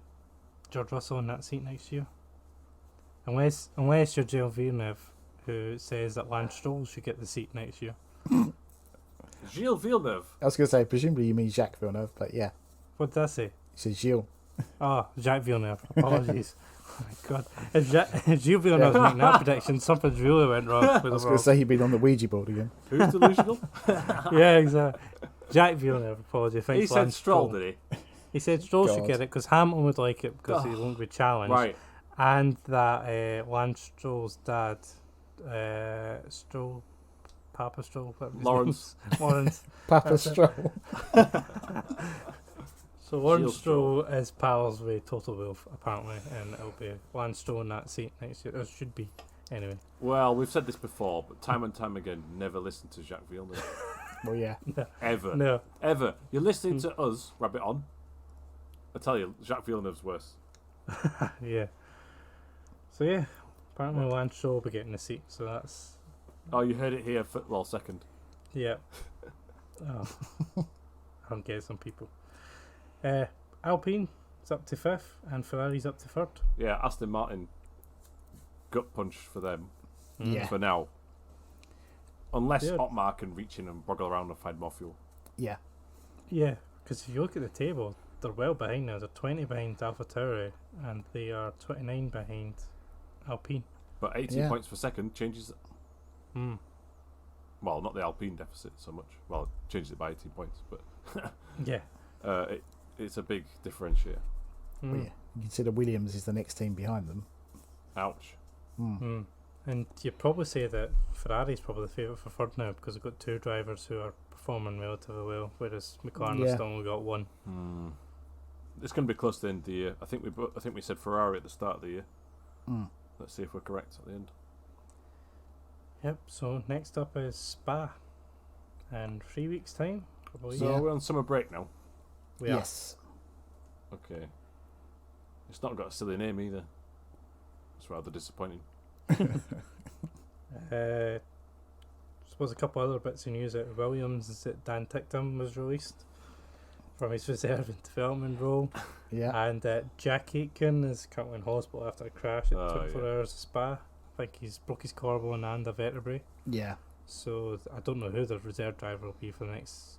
George Russell in that seat next year, unless you're Gilles Villeneuve, who says that Lance Stroll should get the seat next year. Gilles Villeneuve. I was going to say, presumably you mean Jacques Villeneuve, but yeah. What did I say? He says Gilles. Oh, Jacques Villeneuve. Apologies. Oh my God. If Gilles Villeneuve's making that prediction, something's really went wrong with I the was going world. to say he'd been on the Ouija board again. Who's delusional? Yeah, exactly. Jacques Villeneuve, apologies. He said Stroll, did he? He said Stroll should God. get it because Hamilton would like it because he won't be challenged. Right. And that Lance Stroll's dad, Papa Stroll, whatever his Lawrence. name's. Lawrence. Papa Stroll. So Lawrence Gilles Stroll is pals with Total Wolf, apparently, and it'll be Lance Stroll in that seat next year. It should be, anyway. Well, we've said this before, but time and time again, never listen to Jacques Villeneuve. Well, yeah. Ever. No. Ever. You're listening to us, Rabbit On. I tell you, Jacques Villeneuve's worse. Yeah. So yeah, apparently Lance Stroll will be getting the seat. So that's Oh, you heard it here, second. yeah. Oh, I don't get some people. Alpine is up to 5th and Ferrari's up to 3rd. Yeah, Aston Martin, gut punch for them Yeah. for now. Unless Yeah. Otmar can reach in and boggle around and find more fuel. Yeah. Yeah, because if you look at the table, they're well behind now. They're 20 behind AlphaTauri and they are 29 behind Alpine. But 18 Yeah. points for second changes... Hmm. Well, not the Alpine deficit so much. Well, it changes it by 18 points, but Yeah. it's a big differentiator. Well, yeah. You consider Williams is the next team behind them. Ouch. And you'd probably say that Ferrari's probably the favourite for 3rd now because they've got 2 drivers who are performing relatively well, whereas McLaren has still only got 1. It's going to be close to the end of the year. I think we said Ferrari at the start of the year. Let's see if we're correct at the end. Yep, so next up is Spa. In 3 weeks' time, I believe. So we're on summer break now. We are. Yes. Okay. It's not got a silly name either. It's rather disappointing. Suppose a couple other bits of news out of Williams is that Dan Ticktum was released from his reserve and development role. Yeah. And Jack Aitken is currently in hospital after a crash at 24 hours of Spa. I think he's broke his collarbone and a vertebrae. Yeah. So I don't know who the reserve driver will be for the next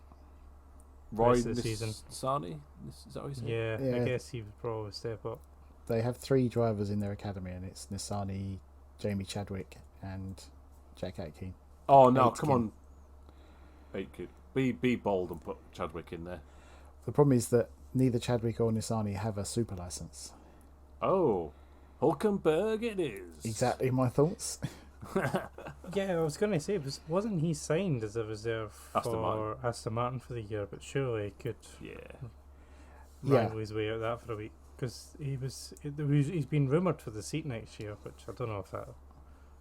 Roy rest of the season. Nissani? Is that what you said? Yeah, Yeah. I guess he would probably step up. They have 3 drivers in their academy, and it's Nissani, Jamie Chadwick, and Jack Aitken. Oh no! Come on, Aitken. Be bold and put Chadwick in there. The problem is that neither Chadwick or Nissani have a super license. Oh, Hulkenberg it is. Exactly my thoughts. Yeah, I was going to say, wasn't he signed as a reserve for Aston Aston Martin for the year? But surely he could Yeah. wrangle his way out of that for a week. Because he's been rumoured for the seat next year, which I don't know if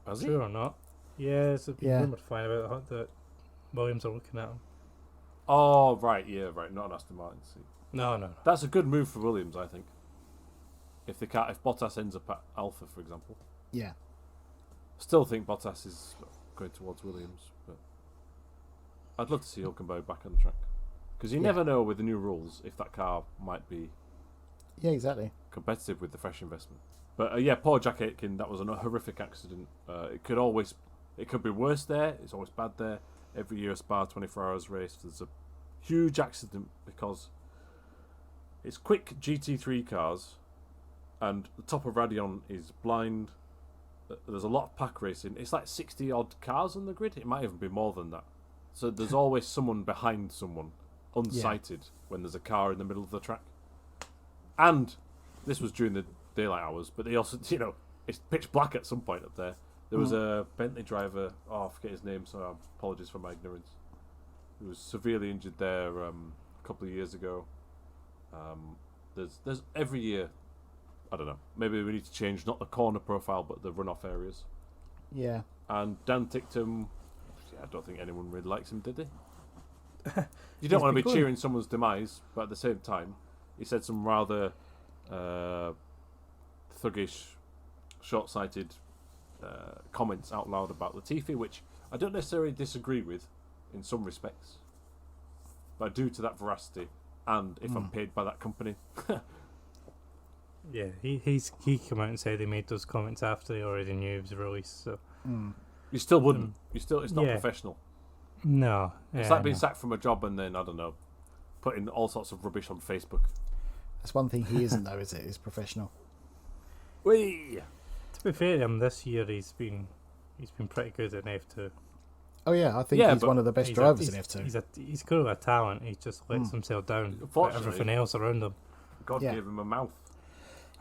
that's true or not. Yeah, it's been rumoured fine about that Williams are looking at him. Oh, right, yeah, right. Not an Aston Martin seat. No. That's a good move for Williams, I think. If Bottas ends up at Alpha, for example. Yeah. Still think Bottas is going towards Williams, but I'd love to see Hulkenberg back on the track. Because you never know with the new rules if that car might be competitive with the fresh investment. But poor Jack Aitken, that was a horrific accident. It could be worse there. It's always bad there. Every year a Spa 24 hours race, there's a huge accident because it's quick GT3 cars and the top of Radion is blind. There's a lot of pack racing. It's like 60 odd cars on the grid. It might even be more than that. So there's always someone behind someone, unsighted, when there's a car in the middle of the track. And this was during the daylight hours, but they also, it's pitch black at some point up there. There was a Bentley driver, I forget his name, so apologies for my ignorance. He was severely injured there a couple of years ago. There's every year, I don't know, maybe we need to change not the corner profile but the runoff areas. Yeah. And Dan Ticktum, I don't think anyone really likes him, did they? You don't want to be cheering someone's demise, but at the same time, he said some rather thuggish, short-sighted comments out loud about Latifi, which I don't necessarily disagree with in some respects, but I do to that veracity, and if I'm paid by that company. Yeah, he came out and said he made those comments after he already knew it was released. So you still wouldn't. It's not professional. No, it's like being sacked from a job and then, I don't know, putting all sorts of rubbish on Facebook. That's one thing he isn't, though, is it? He's professional. Whee! To be fair to him, this year he's been pretty good in F2. Oh yeah, I think he's one of the best drivers in F2. He's clearly a talent. He just lets himself down by everything else around him. God gave him a mouth.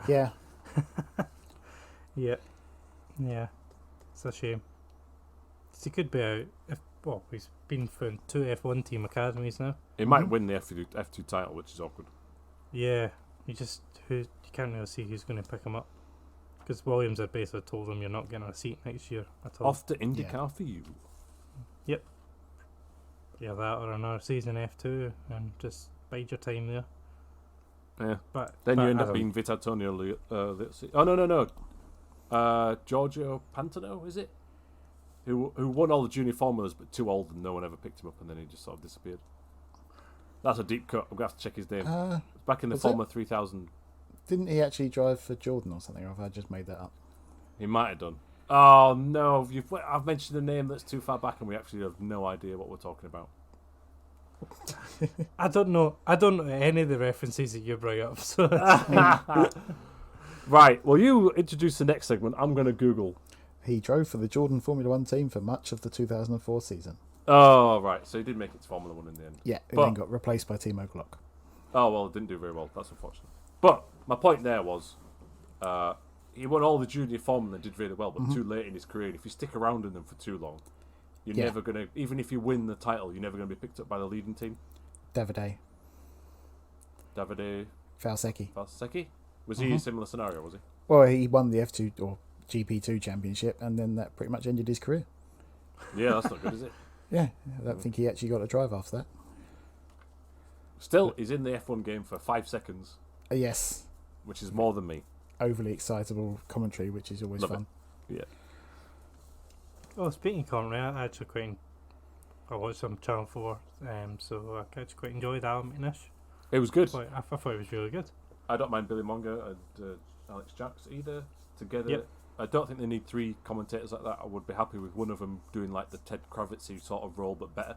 Yeah. Yeah. It's a shame. He could be out. He's been for 2 F1 team academies now. He might win the F2 title, which is awkward. Yeah, you can't really see who's going to pick him up. Because Williams had basically told him you're not getting a seat next year at all. Off to IndyCar for you. Yep. Yeah, that or another season F2 and just bide your time there. Yeah. But you end up being Vitantonio. No. Giorgio Pantano, is it? Who won all the junior formulas but too old and no one ever picked him up and then he just sort of disappeared. That's a deep cut. I'm going to have to check his name. It's back in the Formula 3000. Didn't he actually drive for Jordan or something, or have I just made that up? He might have done. Oh, no. I've mentioned a name that's too far back and we actually have no idea what we're talking about. I don't know any of the references that you bring up. So Right. Well, you introduce the next segment. I'm going to Google. He drove for the Jordan Formula 1 team for much of the 2004 season. Oh, right. So he did make it to Formula 1 in the end. Yeah, and then got replaced by Timo Glock. Oh, well, didn't do very well. That's unfortunate. But my point there was he won all the junior Formula and did really well, but too late in his career. And if you stick around in them for too long, you're never going to... Even if you win the title, you're never going to be picked up by the leading team. Davide Valsecchi. Was he a similar scenario, was he? Well, he won the F2 or GP2 championship, and then that pretty much ended his career. Yeah, that's not good, is it? Yeah, I don't think he actually got a drive after that. Still, he's in the F1 game for 5 seconds. Yes. Which is more than me. Overly excitable commentary, which is always fun. Yeah. Oh, speaking of commentary, I watched some Channel 4, so I actually quite enjoyed Alan McNish. It was good. I thought it was really good. I don't mind Billy Monger and Alex Jacks either together. Yep. I don't think they need 3 commentators like that. I would be happy with one of them doing like the Ted Kravitz sort of role, but better.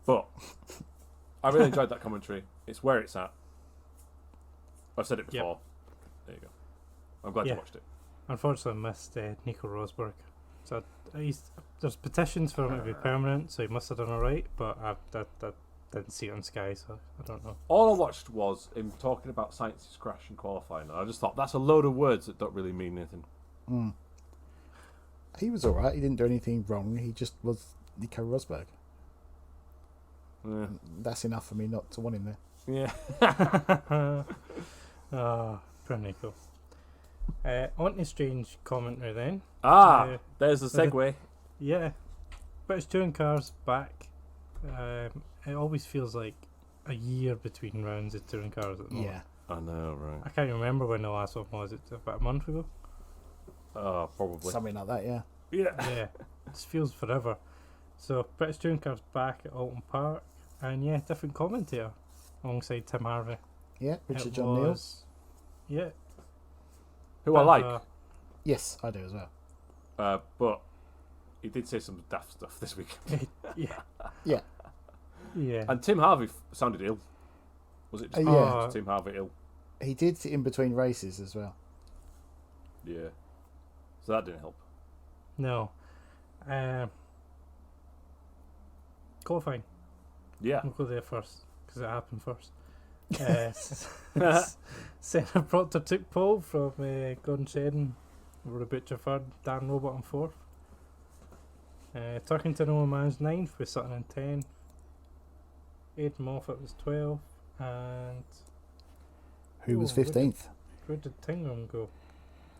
But I really enjoyed that commentary. It's where it's at. I've said it before. There you go. I'm glad Yeah. you watched it. Unfortunately, I missed Nico Rosberg. So there's petitions for him to be permanent, so he must have done alright, but I didn't see it on Sky, so I don't know. All I watched was him talking about Sainz's crash in qualifying, and I just thought that's a load of words that don't really mean anything. Mm. He was alright. He didn't do anything wrong. He just was Nico Rosberg. Yeah. That's enough for me not to want him there. Yeah. Poor Nico. On to strange commentary then. There's the segue. Yeah. British touring cars back. It always feels like a year between rounds of touring cars at the moment. Yeah. I know, right? I can't remember when the last one was. It about a month ago? Probably. Something like that, yeah. Yeah. Yeah. It just feels forever. So British touring cars back at Oulton Park, and yeah, different commentator alongside Tim Harvey. Yeah, Richard It John Neal. was- Yeah. Who I like. Yes, I do as well. But he did say some daft stuff this week. Yeah. Yeah. Yeah. And Tim Harvey sounded ill. Was it just Yeah. Tim Harvey ill? He did in between races as well. Yeah. So that didn't help. No. Qualifying. Yeah. We'll go there first because it happened first. Senna Proctor took pole from Gordon Shedden, Roberto third, Dan Robert on fourth. Turkington Owen managed 9th with Sutton in 10th. Aidan Moffat was 12th, and Who was Oh, where 15th? where did Tingham go?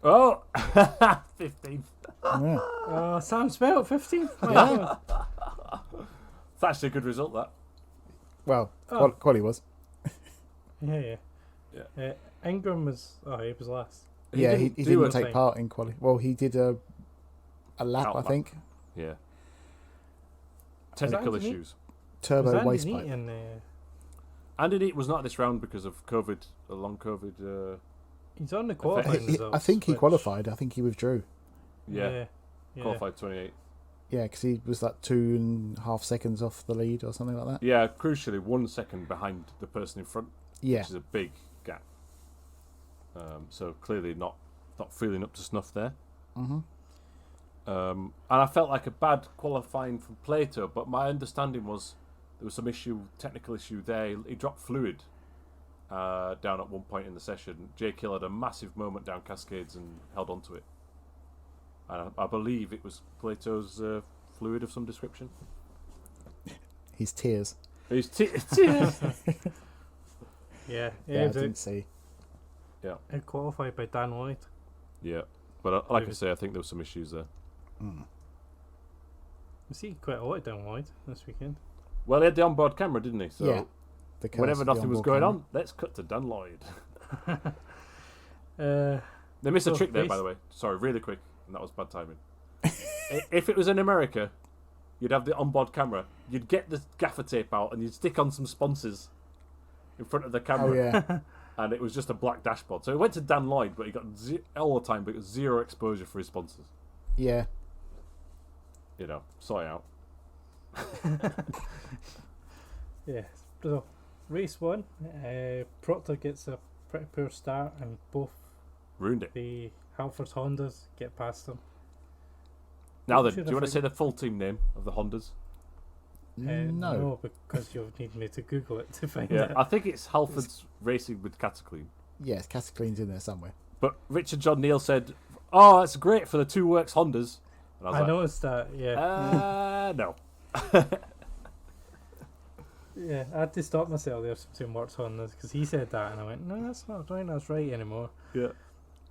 Oh! 15th. Yeah. Sam Smelt 15th. My Yeah. God. It's actually a good result, that. Well, Oh. Quali was. Yeah. Yeah. Ingram was. Oh, he was last. Yeah, he do didn't a take thing. part in Quali. Well, he did a lap, I Outlap. think. Yeah. Technical Andy Neat? issues. Turbo Was waste Andy pipe. Neat in, Andy Neat was not this round because of COVID, a long COVID. he's on the qualifying I results. think he which- qualified. I think he withdrew. Yeah. Yeah. Qualified 28. Yeah, because he was like 2.5 seconds off the lead or something like that. Yeah, crucially, 1 second behind the person in front, Yeah. which is a big gap. So clearly not feeling up to snuff there. Mm-hmm. And I felt like a bad qualifying from Plato, but my understanding was there was some technical issue there. He dropped fluid down at one point in the session. Jake Hill had a massive moment down Cascades and held on to it. And I believe it was Plato's fluid of some description. His tears. His tears. Yeah. Yeah, I He didn't see. was qualified by Dan Lloyd. Yeah, but like I say, I think there were some issues there. Mm. We see quite a lot of Dan Lloyd this weekend. Well, he had the onboard camera, didn't he? So Yeah. The curse whenever of the nothing was onboard going camera. on, let's cut to Dan Lloyd. Uh, They missed a Oh, trick there, race- by the way. Sorry, really quick, and that was bad timing. If it was in America, you'd have the onboard camera. You'd get the gaffer tape out and you'd stick on some sponsors in front of the camera. Oh, yeah. And it was just a black dashboard. So it went to Dan Lloyd, but he got all the time, but it was zero exposure for his sponsors. Yeah. You know, soy out. yeah. So, race 1, Proctor gets a pretty poor start, and both Ruined it. the Halfords Hondas get past him. Now then, Should do you have want to say the full team name of the Hondas? No. because you'll need me to Google it to find Yeah, it. I think it's Halford's Racing with Cataclean. Yes, Casclean's in there somewhere. But Richard John Neal said, "Oh, that's great for the Two Works Hondas." And I noticed that, yeah. No. Yeah, I had to stop myself there between works on this because he said that, and I went, no, that's not right, that's right anymore. Yeah.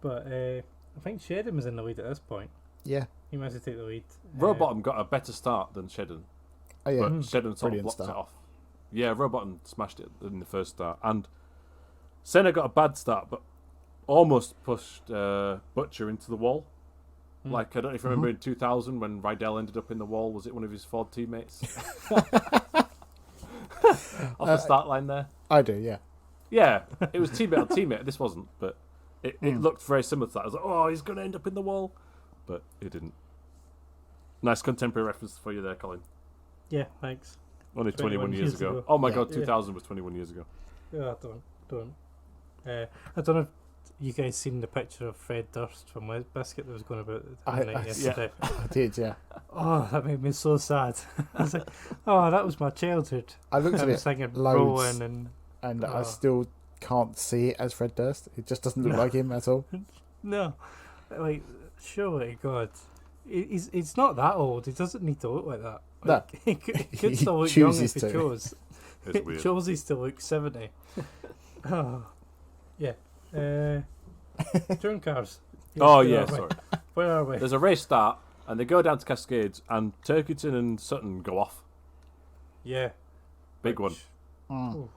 But I think Shedden was in the lead at this point. Yeah. He managed to take the lead. Rowbottom got a better start than Shedden, Oh, yeah. but Shedden sort of Brilliant blocked it start. off. Yeah, Rowbottom smashed it in the first start, and Senna got a bad start, but almost pushed Butcher into the wall. Like, I don't know if you remember in 2000 when Rydell ended up in the wall. Was it one of his Ford teammates? Off the start line there. I do, yeah. Yeah, it was teammate on teammate. This wasn't, but it looked very similar to that. I was like, oh, he's going to end up in the wall. But it didn't. Nice contemporary reference for you there, Colin. Yeah, thanks. Only 21 years ago. ago. Oh my Yeah. god, Yeah. 2000 was 21 years ago. Yeah, don't. I don't know. you guys seen the picture of Fred Durst from West Biscuit that was going about the I- night I- yesterday? I did, yeah. Oh, that made me so sad. I was like, oh, that was my childhood. I looked I at was it thinking loads, Rowan and I Oh. still can't see it as Fred Durst. It just doesn't look No. like him at all. no, like surely to God, he's not that old. He doesn't need to look like that. No. Like, he could He still look young chooses if he to. chose. It's weird. Chose to look 70. Oh, yeah. Touring cars. Oh, where yeah, are we? sorry. Where are we? There's a race start, and they go down to Cascades, and Turkington and Sutton go off. Yeah. Big one. Mm.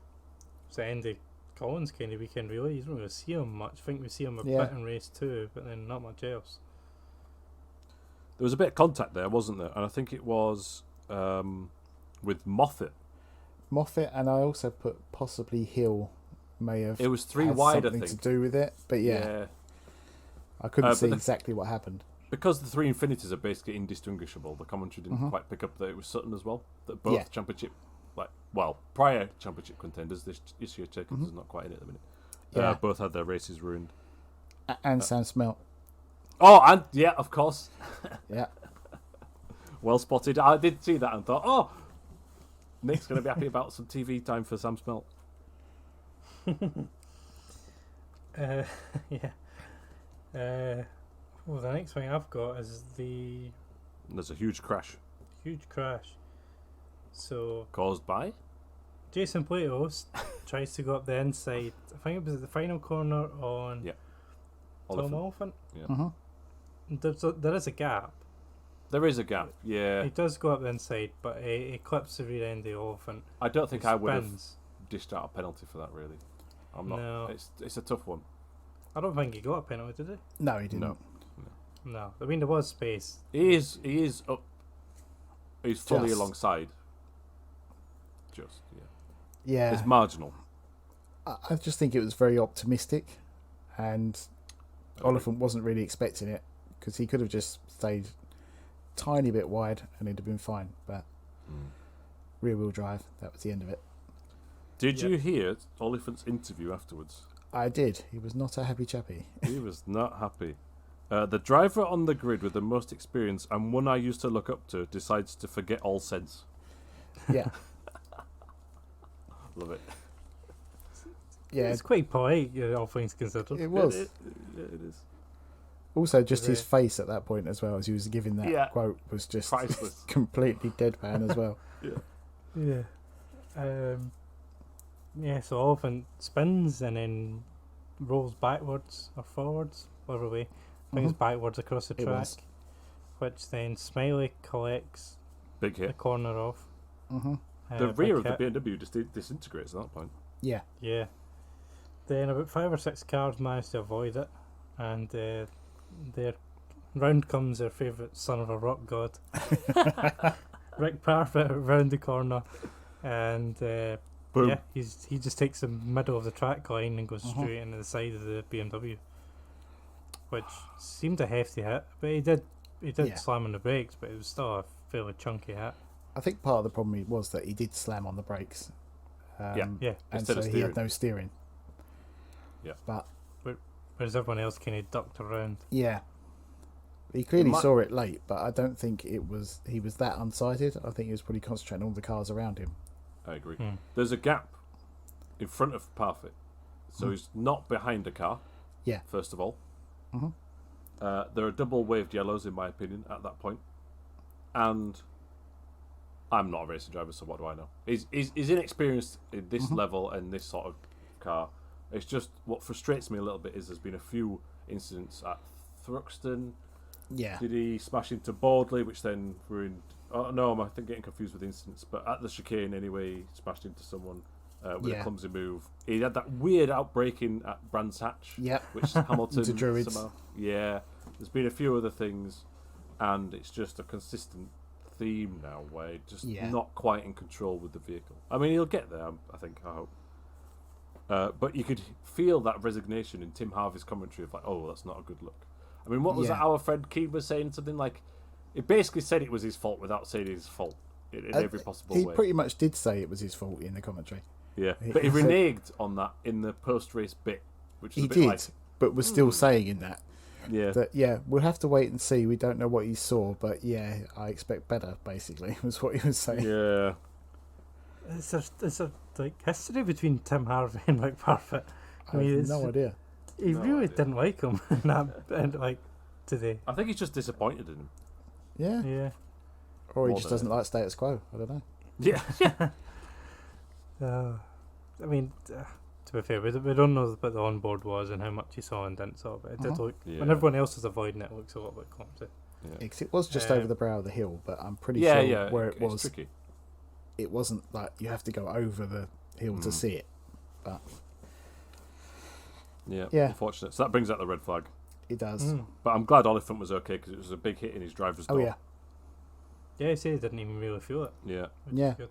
It's the Andy Collins kind of weekend, really. You don't really see him much. I think we see him a Yeah. bit in race 2, but then not much else. There was a bit of contact there, wasn't there? And I think it was with Moffat. Moffat, and I also put possibly Hill may have It was three had wide, I something think. to do with it. But yeah, I couldn't but see the- exactly what happened. Because the three Infinities are basically indistinguishable, the commentary didn't Mhm. quite pick up that it was Sutton as well. That both Yeah. championship, prior championship contenders, this year Turkington's not quite in it at the minute. Yeah. Both had their races ruined. And Sam Smelt. Oh, and yeah, of course. Yeah. Well spotted. I did see that and thought, oh, Nick's going to be happy about some TV time for Sam Smelt. Yeah. Well, the next thing I've got is the And there's a huge crash huge crash. So caused by. Jason Plato tries to go up the inside. I think it was at the final corner on Yeah. Tom Oliphant. Oliphant. Mm-hmm. There is a gap. There is a gap, yeah. He does go up the inside, but he clips the rear end of the Oliphant. I don't think He I would have spins. dished out a penalty for that, really. I'm not. No. It's a tough one. I don't think he got a penalty, did he? No, he didn't. No. No. I mean, there was space. He is up. He's fully Just. alongside. Just, yeah. Yeah. It's marginal. I just think it was very optimistic, and Oliphant wasn't really expecting it because he could have just stayed tiny bit wide and it'd have been fine. But rear wheel drive, that was the end of it. Did Yep. you hear Oliphant's interview afterwards? I did. He was not a happy chappy. He was not happy. The driver on the grid with the most experience and one I used to look up to decides to forget all sense. Yeah. Love it. Yeah. It's quite polite, all things considered. It was. It is. Also, just his it? face at that point as well, as he was giving that Yeah. quote, was just Priceless. completely deadpan as well. Yeah. Yeah. Yeah, so Oliphant spins and then rolls backwards or forwards, whatever way. I think it's backwards across the It track, was. which then Smiley collects Big the hit. corner off. Mm-hmm. The big rear of the hit. BMW disintegrates at that point. Yeah. Yeah. Then about 5 or 6 cars managed to avoid it, and their round comes their favourite son of a rock god, Rick Parfitt, round the corner, and Boom. yeah, he just takes the middle of the track line and goes straight into the side of the BMW, which seemed a hefty hit, but he did Yeah. slam on the brakes, but it was still a fairly chunky hit. I think part of the problem was that he did slam on the brakes. Yeah. And Instead so of he had steering. no steering. Yeah. But Whereas everyone else kind of ducked around. yeah, he clearly might- saw it late, but I don't think he was that unsighted. I think he was probably concentrating on all the cars around him. I agree. Hmm. There's a gap in front of Parfitt, so he's not behind a car. Yeah. First of all, Mhm. There are double waved yellows, in my opinion, at that point. And I'm not a racing driver, so what do I know? He's inexperienced in this level and this sort of car. It's just what frustrates me a little bit is there's been a few incidents at Thruxton. Yeah. Did he smash into Bordley, which then ruined? Oh no, I'm I think getting confused with incidents. But at the chicane anyway, he smashed into someone with Yeah. a clumsy move. He had that weird outbreaking at Brands Hatch, Yep. which Hamilton To Druids. somehow. Yeah, there's been a few other things, and it's just a consistent theme now where it's just Yeah. not quite in control with the vehicle. I mean, he'll get there. I think. I hope. But you could feel that resignation in Tim Harvey's commentary of like, "Oh, that's not a good look." I mean, what was Yeah. that? Our friend Keane was saying something like, it basically said it was his fault without saying it was his fault in every possible He way. pretty much did say it was his fault in the commentary. Yeah, he- but he he said- reneged on that in the post-race bit, which was He a bit did. like, but was still saying in that we'll have to wait and see. We don't know what he saw, but I expect better. Basically, was what he was saying. Yeah. Is there like history between Tim Harvey and Mike Parfitt? I have no idea. He really didn't like him, and like today. I think he's just disappointed in him. Yeah. Yeah. Or he just doesn't like status quo. I don't know. Yeah. I mean, to be fair, we don't know what the onboard was and how much he saw and didn't saw, but it did look, when everyone else was avoiding it, it looks a little bit clumsy. Yeah. It was just over the brow of the hill, but I'm pretty sure where it was, tricky. It wasn't like you have to go over the hill to see it. But yeah, unfortunate. So that brings out the red flag. It does. But I'm glad Oliphant was okay because it was a big hit in his driver's door. Oh yeah. Yeah, he said he didn't even really feel it. Yeah. Yeah. Good.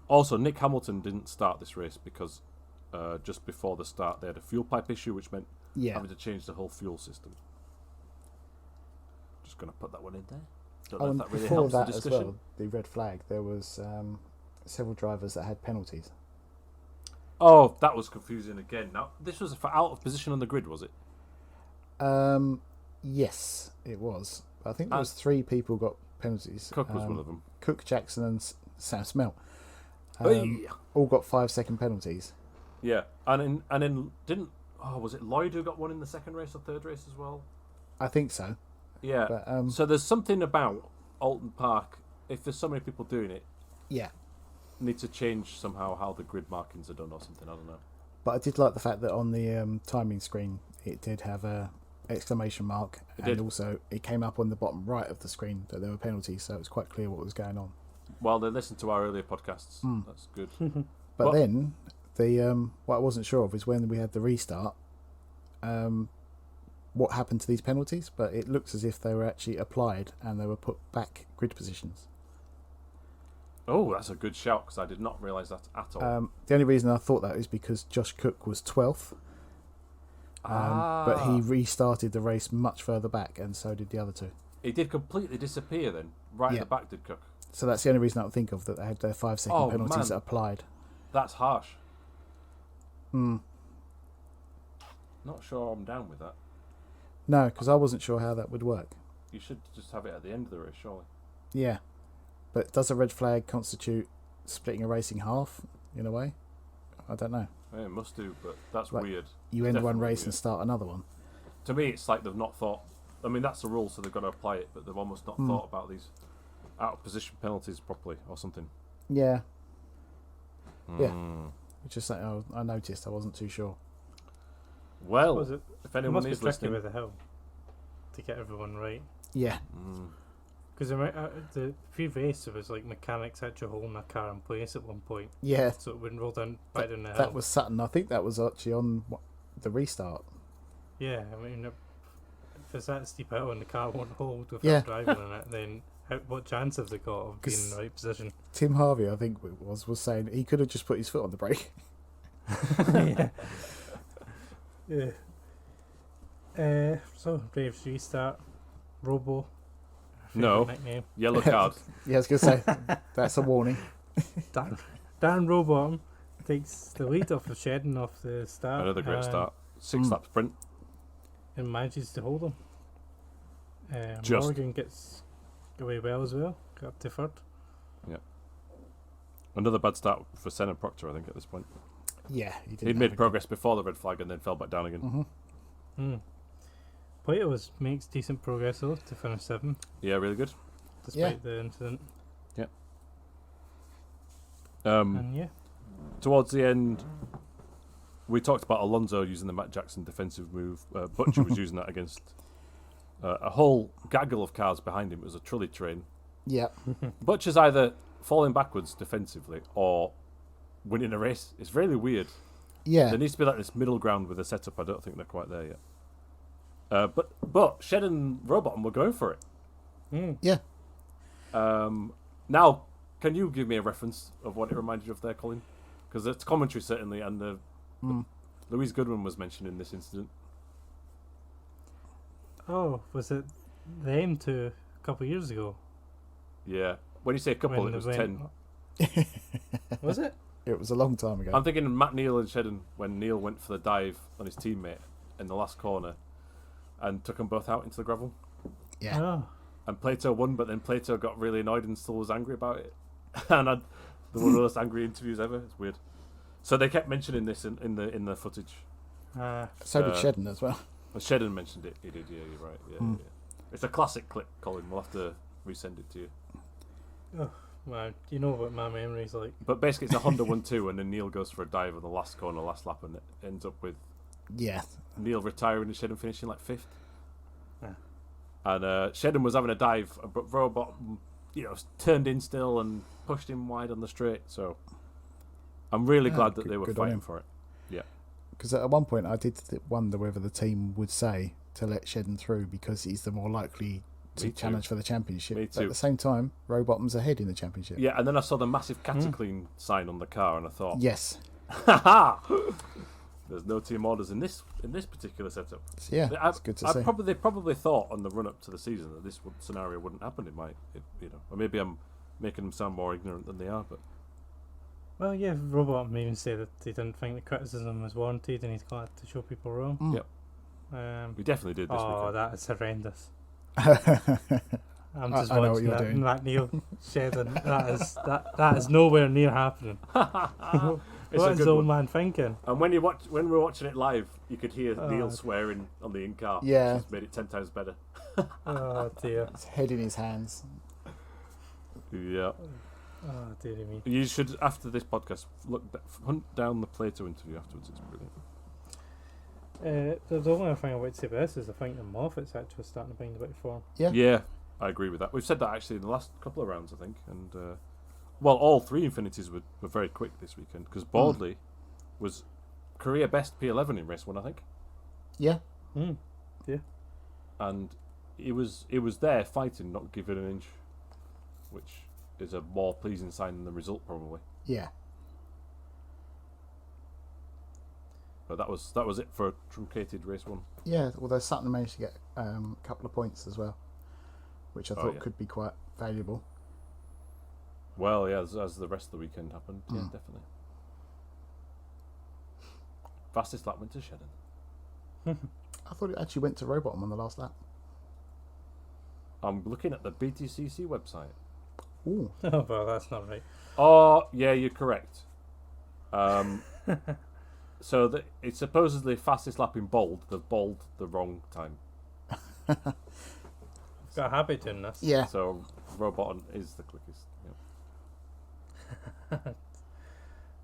Also, Nick Hamilton didn't start this race because just before the start they had a fuel pipe issue, which meant having to change the whole fuel system. Just going to put that one in there. Don't know if that really before helps that the as discussion. well, the red flag, there was several drivers that had penalties. Oh, that was confusing again. Now, this was for out of position on the grid, was it? Yes, it was. I think there was 3 people got penalties. Cook was one of them. Cook, Jackson, and Sam Smell. Hey. All got 5-second penalties. Yeah, and then didn't was it Lloyd who got one in the second race or third race as well? I think so. Yeah. But, so there's something about Oulton Park. If there's so many people doing it, need to change somehow how the grid markings are done or something. I don't know. But I did like the fact that on the timing screen it did have a exclamation mark, and also it came up on the bottom right of the screen that there were penalties, so it was quite clear what was going on. Well, they listened to our earlier podcasts. That's good. But then the what I wasn't sure of is when we had the restart. What happened to these penalties? But it looks as if they were actually applied and they were put back grid positions. Oh, that's a good shout because I did not realise that at all. The only reason I thought that is because Josh Cook was 12th, but he restarted the race much further back, and so did the other 2. He did completely disappear then, right at the back, did Cook. So that's the only reason I would think of, that they had their 5-second penalties applied. That's harsh. Not sure I'm down with that. No, because I wasn't sure how that would work. You should just have it at the end of the race, surely. Yeah. But does a red flag constitute splitting a race in half, in a way? I don't know. Yeah, it must do, but that's like, weird. You end one race and start another one. To me, it's like they've not thought... I mean, that's the rule, so they've got to apply it, but they've almost not thought about these out-of-position penalties properly or something. Yeah. Yeah. It's just like, I noticed. I wasn't too sure. Well, if anyone is listening... with the hill to get everyone right. Yeah. Because the pre-race, there was like mechanics actually holding a car in place at one point. Yeah. So it wouldn't roll down back down the hill. That was Sutton. I think that was actually on the restart. Yeah, I mean, if it's that steep hill and the car won't hold without driving in it, then what chance have they got of being in the right position? Tim Harvey, I think it was saying he could have just put his foot on the brake. So, Braves restart. Robo. No. Nickname. Yellow card. Yeah, I was going to say, that's a warning. Dan Rowbottom takes the lead off of Shedden off the start. Another great start. 6 lap sprint. And manages to hold him. Just. Morgan gets away well as well. Got up to 3rd. Yeah. Another bad start for Senna Proctor, I think, at this point. Yeah, he'd made progress before the red flag and then fell back down again. Plato makes decent progress though to finish 7th. Yeah, really good. Despite the incident. Yeah. And towards the end, we talked about Alonso using the Matt Jackson defensive move. Butcher was using that against a whole gaggle of cars behind him. It was a trolley train. Yeah. Butcher's either falling backwards defensively or winning a race. It's really weird. Yeah. There needs to be like this middle ground with a setup. I don't think they're quite there yet. But Shed and Rowbottom were going for it. Yeah. Now, can you give me a reference of what it reminded you of there, Colin? Because it's commentary certainly, and Louise Goodwin was mentioned in this incident. Oh, was it the M2 a couple of years ago? Yeah. When you say a couple, When it was they 10. Was it? It was a long time ago. I'm thinking Matt Neal and Shedden when Neal went for the dive on his teammate, in the last corner and took them both out into the gravel. Yeah. Oh. And Plato won, but then Plato got really annoyed and still was angry about it. And had the one of the most angry interviews ever. It's weird. So they kept mentioning this in the footage. So did Shedden as well. Shedden mentioned it. He did. Yeah, you're right. Yeah, yeah. It's a classic clip, Colin. We'll have to resend it to you. Oh, man, you know what my memory's like. But basically, it's a Honda 1-2, and then Neil goes for a dive on the last corner, last lap, and it ends up with Neil retiring and Shedden finishing like 5th. Yeah. And Shedden was having a dive, but Robot, turned in still and pushed him wide on the straight. So I'm really glad that they were fighting for it. Yeah. Because at one point I did wonder whether the team would say to let Shedden through because he's the more likely to challenge for the championship. Me too. But at the same time, Rowbottom's ahead in the championship. Yeah, and then I saw the massive Cataclean sign on the car, and I thought, yes, there's no team orders in this particular setup. So yeah, it's good to see. They probably thought on the run up to the season that this scenario wouldn't happen. Or maybe I'm making them sound more ignorant than they are. But well, yeah, Robot even said that he didn't think the criticism was warranted, and he's glad to show people wrong. Yep. We definitely did this weekend. That is horrendous. I'm I just know what watching you're doing. that Neil Shedden. That is nowhere near happening. What is the old man thinking? And when we were watching it live, you could hear Neil swearing on the in-car. Yeah. Which just made it 10 times better. Oh dear. His head in his hands. Yeah. Oh dear me. You should, after this podcast, hunt down the Plato interview afterwards. It's brilliant. The only thing I would say about this is I think the Moffat's actually starting to find a bit of form. Yeah, I agree with that. We've said that actually in the last couple of rounds, I think. And all 3 Infinities were very quick this weekend because Baldley was career best P11 in race 1, I think. Yeah. Yeah. And he was there fighting, not giving an inch, which is a more pleasing sign than the result probably. Yeah. But that was it for a truncated race 1. Yeah, although Sutton managed to get a couple of points as well, which I thought could be quite valuable. Well, yeah, as the rest of the weekend happened, yeah, definitely. Fastest lap went to Shedden. I thought it actually went to Rowbottom on the last lap. I'm looking at the BTCC website. Ooh. Oh well, that's not right. Oh, yeah, you're correct. So it's supposedly fastest lap in bold. They've bold the wrong time. Got a habit doing this. Yeah. So Rowbottom is the quickest. Yeah.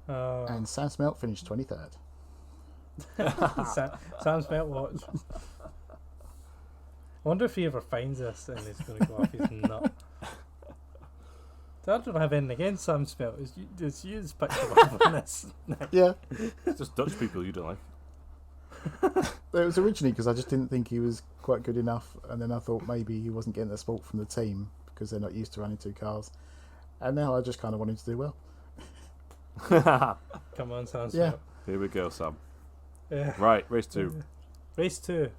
And Sam Smelt finished 23rd. Sam Smelt watch. I wonder if he ever finds this and he's going to go off his nut. I don't have anything against Sam Smelt. It's you just picked him up on this. Yeah. It's just Dutch people you don't like. It was originally because I just didn't think he was quite good enough, and then I thought maybe he wasn't getting the support from the team because they're not used to running 2 cars. And now I just kind of want him to do well. Come on, Sam Smelt. Yeah. Here we go, Sam. Yeah. Right, race 2. Race 2.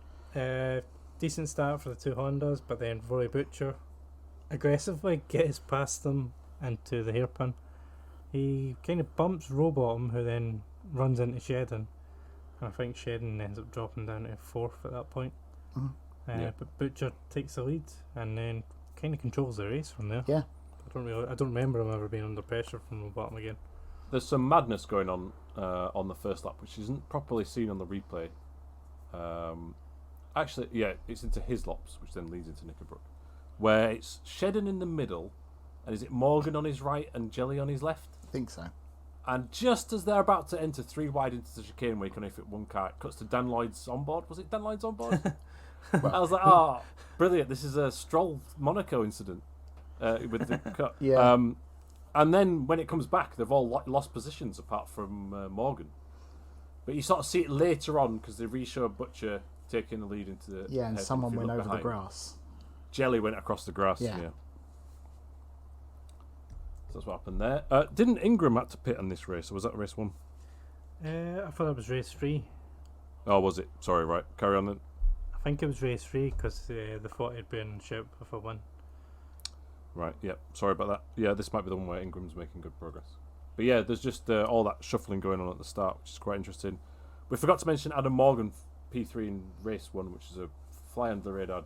Decent start for the 2 Hondas, but then Rory Butcher aggressively gets past them into the hairpin. He kind of bumps Rowbottom, who then runs into Shedden. And I think Shedden ends up dropping down to 4th at that point. But Butcher takes the lead and then kind of controls the race from there. Yeah. I don't remember him ever being under pressure from Rowbottom again. There's some madness going on the first lap, which isn't properly seen on the replay. Actually, yeah, it's into Hislops, which then leads into Knickerbrook, where it's Shedden in the middle, and is it Morgan on his right and Jelly on his left? I think so. And just as they're about to enter 3 wide into the chicane where you can only fit 1 car, it cuts to Dan Lloyd's on board. Was it Dan Lloyd's on board? I was like, brilliant. This is a Stroll Monaco incident with the cut. Yeah. And then when it comes back, they've all lost positions apart from Morgan. But you sort of see it later on because they re-show Butcher taking the lead into the... Yeah, and someone went over the grass. Jelly went across the grass, yeah. So that's what happened there. Didn't Ingram have to pit on this race, or was that race 1? I thought it was race 3. Oh, was it? Sorry, right. Carry on then. I think it was race 3 because they thought it'd been shout with a win. Right, yeah. Sorry about that. Yeah, this might be the one where Ingram's making good progress. But yeah, there's just all that shuffling going on at the start, which is quite interesting. We forgot to mention Adam Morgan P3 in race 1, which is a fly under the radar,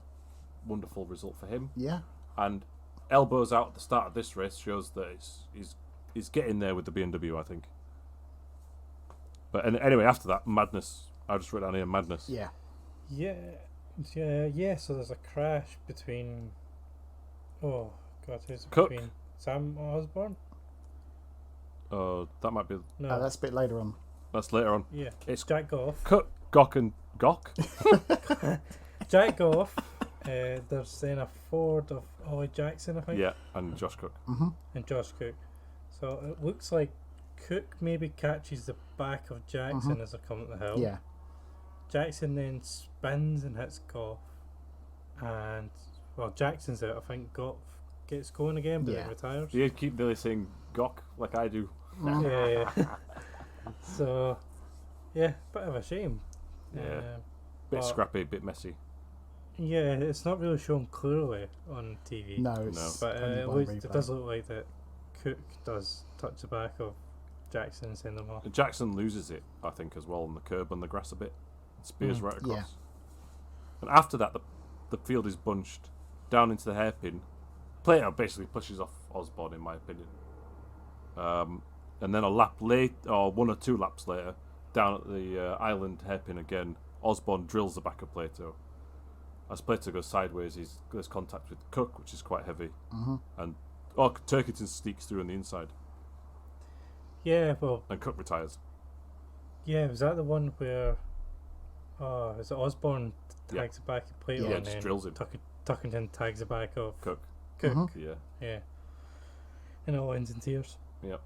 wonderful result for him. Yeah. And elbows out at the start of this race shows that he's getting there with the BMW, I think. But anyway, after that, madness. I just wrote down here, madness. Yeah. Yeah. So there's a crash between. Oh God, who's it Cook. between? Sam Osborne? That might be. No, That's a bit later on. That's later on. yeah. It's Jack Goff. Cook, Gok, and Gok. Jack Goff. There's then a Ford of Ollie Jackson, I think. Yeah, and Josh Cook. Mm-hmm. And Josh Cook. So it looks like Cook maybe catches the back of Jackson as they're coming up the hill. Yeah. Jackson then spins and hits Goff. And, well, Jackson's out. I think Goff gets going again, but then retires. Do you keep really saying Gok like I do? Yeah. So, yeah, bit of a shame. Yeah. But- Bit scrappy, bit messy. Yeah, it's not really shown clearly on TV. No, it's But only it, one it replay. does look like that Cook does touch the back of Jackson and send them off. Jackson loses it, I think, as well on the curb on the grass a bit. Spears right across. Yeah. And after that, the field is bunched down into the hairpin. Plato basically pushes off Osborne, in my opinion. And then a lap late, or 1 or 2 laps later, down at the island hairpin again, Osborne drills the back of Plato. As Plato goes sideways, there's contact with Cook, which is quite heavy. And Turkington sneaks through on the inside. Yeah, well, And Cook retires. yeah, was that the one where is it Osborne tags the back of Plato Yeah, and just then drills him. Tuckington tags the back of Cook. Cook? Yeah. Yeah. And it all ends in tears. Yep.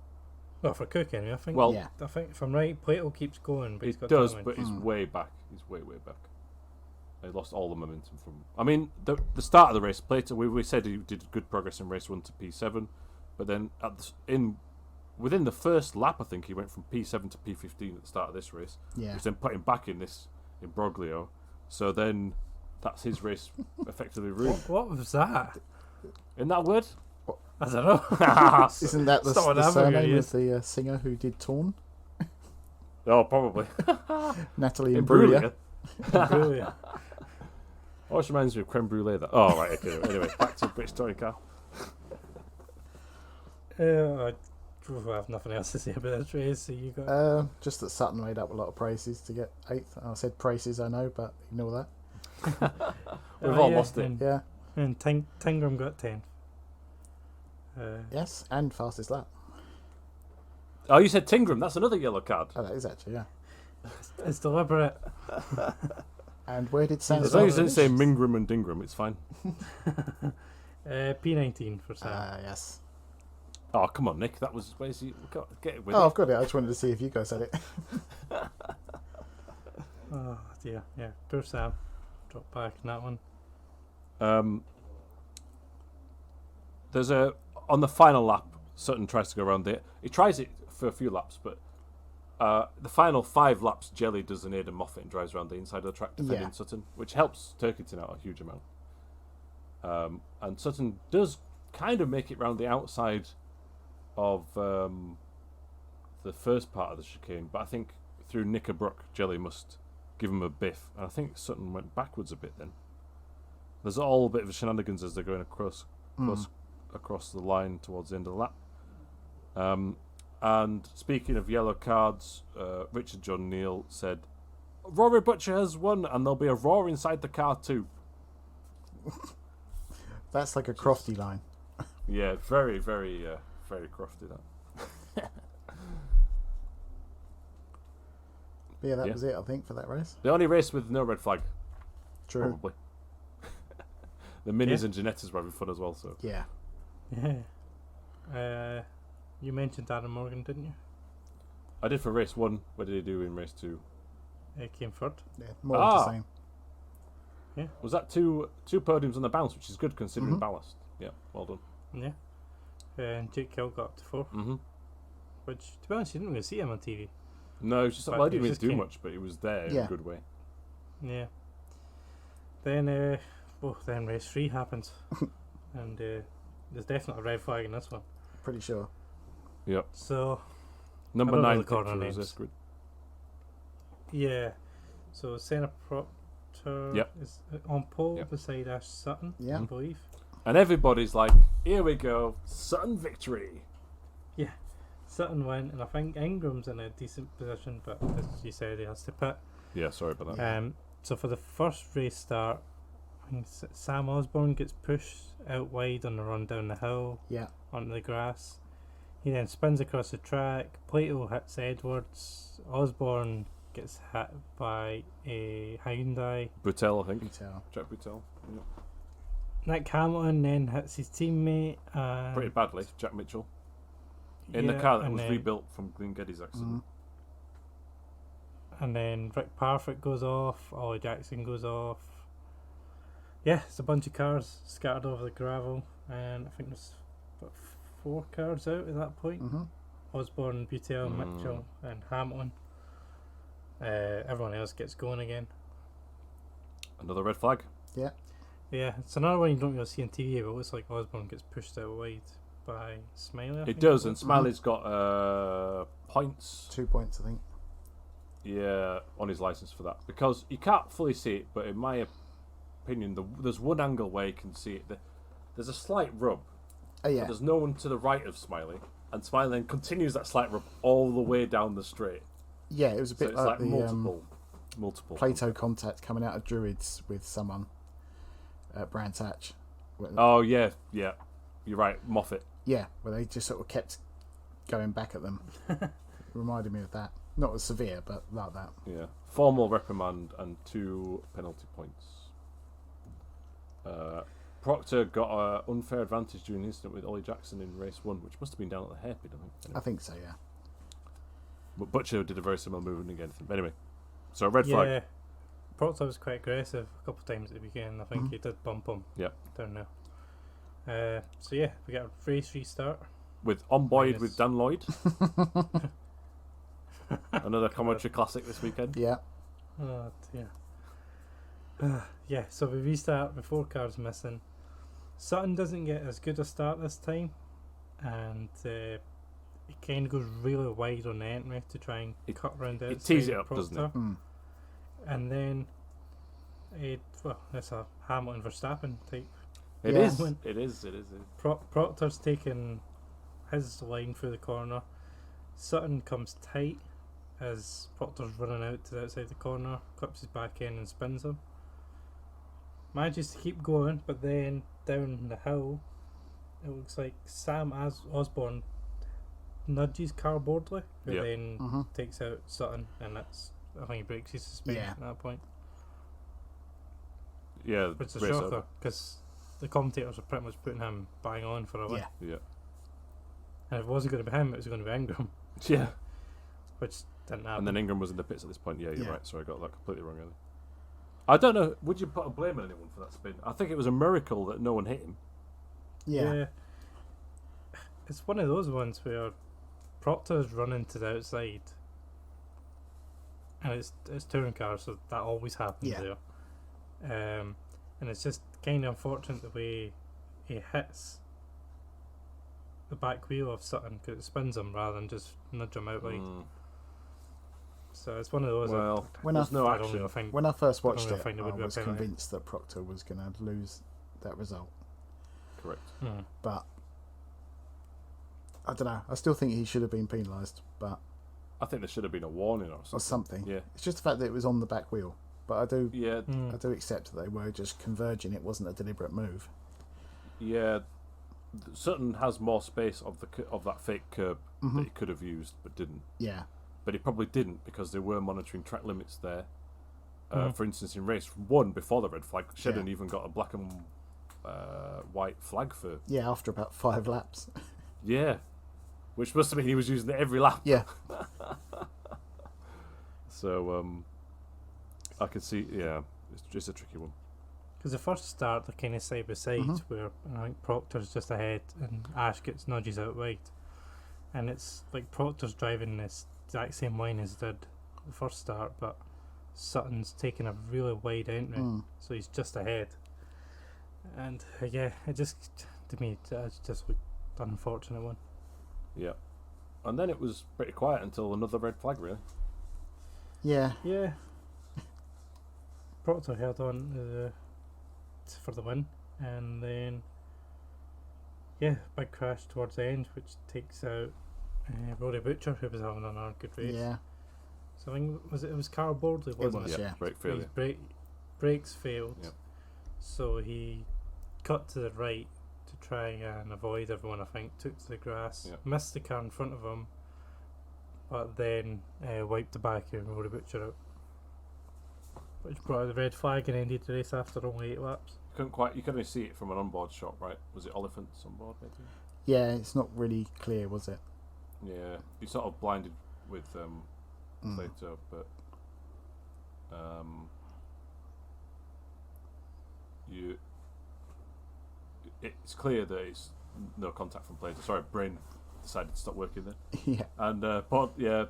Well, for Cook anyway, I think. Well, Yeah. I think if I'm right, Plato keeps going, but he he's got does, damage. but he's way back. He's way back. He lost all the momentum from. I mean, the start of the race, Plato. We said he did good progress in race 1 to P7, but then within the first lap, I think he went from P7 to P15 at the start of this race, Yeah. which then put him back in this imbroglio. So then that's his race effectively ruined. What was that? In that word, I don't know. Isn't that the Someone surname hamburger, of the singer who did Torn? oh, probably Natalie Imbruglia. Brilliant. Always reminds me of creme brulee. That. Oh, right. Okay. Anyway, back to British touring car. I have nothing else to say about this race. So you got Just that Sutton made up a lot of praises to get 8th. I said praises, I know, but ignore that. We've all lost it. Yeah. And Tingram got 10th. Yes, and fastest lap. Oh, you said Tingram. That's another yellow card. Oh, that is actually, yeah. It's deliberate. And where did Sam As long as you start? didn't say Mingram and Dingram, it's fine. P19 for Sam. Yes. Oh, come on, Nick. That was where's he? Get it with Oh, it. I've got it. I just wanted to see if you guys had it. Oh dear, yeah. Poor Sam. Drop back in that one. There's on the final lap, Sutton tries to go around it. He tries it for a few laps, but the final 5 laps, Jelly does an Aidan Moffat and drives around the inside of the track defending Yeah. Sutton, which helps Turkington out a huge amount. And Sutton does kind of make it round the outside of the first part of the chicane, but I think through Knickerbrook, Jelly must give him a biff, and I think Sutton went backwards a bit then. There's all a bit of shenanigans as they're going across the line towards the end of the lap. And speaking of yellow cards, Richard John Neal said, Rory Butcher has won, and there'll be a roar inside the car too. That's like a Crofty line. Yeah, very, very, very crafty that. But yeah, that was it, I think, for that race. The only race with no red flag, True. probably. The Minis and Ginettas were having fun as well, so. Yeah. Yeah. You mentioned Darren Morgan, didn't you? I did for race 1. What did he do in race 2? It came third. Yeah, more of the same. Was that two podiums on the bounce, which is good considering ballast. Yeah, well done. Yeah. And Jake Hill got up to 4th. Mm-hmm. Which, to be honest, you didn't really see him on TV. No, it's just But I he didn't really just do came- much, but he was there in Yeah. a good way. Yeah. Then, then race 3 happens. And there's definitely a red flag in this one. Pretty sure. Yep. So, Number I don't know 9 the corner picture of names. this grid. yeah. So Senna Proctor Yep. is on pole Yep. beside Ash Sutton, Yeah. I believe. And everybody's like, here we go, Sutton victory. Sutton went, and I think Ingram's in a decent position, but as you said, he has to pit. Yeah, sorry about that. So for the first race start, I think Sam Osborne gets pushed out wide on the run down the hill Yeah. onto the grass. He then spins across the track. Plato hits Edwards. Osborne gets hit by a Hyundai. Boutel, I think. Detail. Jack Boutel. Yep. Nick Hamilton then hits his teammate. Pretty badly, Jack Mitchell. In the car that and was then- rebuilt from Glenn Geddes' accident. And then Rick Parfitt goes off. Ollie Jackson goes off. Yeah, it's a bunch of cars scattered over the gravel. And I think there's about 4 cars out at that point. Mm-hmm. Osborne, Butel, Mitchell, and Hamilton. Everyone else gets going again. Another red flag. Yeah, it's another one you don't really see on TV, but it looks like Osborne gets pushed out wide by Smiley. I It think does, it and was. Smiley's got points, 2 points, I think. yeah, on his license for that. Because you can't fully see it, but in my opinion, there's one angle where you can see it. There's a slight rub. Oh, yeah. But there's no one to the right of Smiley, and Smiley then continues that slight rub all the way down the straight. Yeah, it was a So bit it's like like the multiple. Plato contact coming out of Druids with someone at Brands Hatch. Oh yeah, you're right, Moffat. Yeah, where they just sort of kept going back at them. Reminded me of that. Not as severe, but like that. Yeah, formal reprimand and 2 penalty points. Proctor got an unfair advantage during the incident with Ollie Jackson in race 1, which must have been down at the hairpin, I think. Anyway. I think so, yeah. But Butcher did a very similar move against him. Anyway, so red Yeah, flag. Proctor was quite aggressive a couple of times at the beginning. I think he did bump him. Yep. Down there. So yeah, we got a race restart. With On Boyd Minus- with Dan Lloyd. Another commentary classic this weekend. Yeah. Oh dear. Yeah, so we restart with 4 cars missing. Sutton doesn't get as good a start this time, and it kind of goes really wide on the entry to try and cut round outside. It tees it up, doesn't it? Mm. And then, that's a Hamilton Verstappen type. It Yeah. is. It is. Proctor's taking his line through the corner. Sutton comes tight as Proctor's running out to the outside the corner, clips his back end and spins him. Manages to keep going, but then down the hill, it looks like Sam Osborne nudges cardboardly, who Yep. then takes out Sutton, and I think he breaks his suspension Yeah. at that point. Yeah, Which is a race shocker, over. because the commentators are pretty much putting him bang on for a win. Yeah. Yeah. And if it wasn't going to be him, it was going to be Ingram, Yeah. which didn't happen. And then Ingram was in the pits at this point. Yeah, you're Yeah. right. Sorry, I got that completely wrong earlier. I don't know. Would you put a blame on anyone for that spin? I think it was a miracle that no one hit him. Yeah. It's one of those ones where Proctor's running to the outside, and it's touring cars, so that always happens Yeah. there. And it's just kind of unfortunate the way he hits the back wheel of Sutton, because it spins him rather than just nudge him out wide. So it's one of those. Well, When there's no I don't action. really think. When I first watched really it, think there I would be a was penalty. convinced that Proctor was going to lose that result. Correct. But I don't know. I still think he should have been penalised, but I think there should have been a warning or something. or something. Yeah. It's just the fact that it was on the back wheel. But I do Yeah. I do accept that they were just converging. It wasn't a deliberate move. Yeah. Sutton has more space of that fake curb that he could have used but didn't. Yeah. But he probably didn't because they were monitoring track limits there. For instance, in race 1 before the red flag, Shedden even got a black and white flag for. Yeah, after about 5 laps. Yeah. Which must have been he was using it every lap. Yeah. So, I could see, yeah, it's just a tricky one. Because the first start, they're kind of side by side, where I think Proctor's just ahead and Ash gets nudges out wide. And it's like Proctor's driving this exact same line as he did the first start, but Sutton's taking a really wide entry, so he's just ahead. And yeah, it just, to me, it's just like an unfortunate one. Yeah. And then it was pretty quiet until another red flag, really. Yeah. Yeah. Proctor held on for the win, and then big crash towards the end, which takes out Rory Butcher, who was having another good race. Yeah. So I think it was Carl Bordley, wasn't it? Yeah. Brake failure. His brakes failed, Yep. so he cut to the right to try and avoid everyone. I think took to the grass, Yep. missed the car in front of him, but then wiped the back of Rory Butcher out, which brought out the red flag and ended the race after only 8 laps. You couldn't see it from an onboard shot, right? Was it Oliphant's on board, maybe? Yeah, it's not really clear, was it? Yeah, you sort of blinded with Plato, but it's clear that it's no contact from Plato. Sorry, brain decided to stop working there. Yeah. And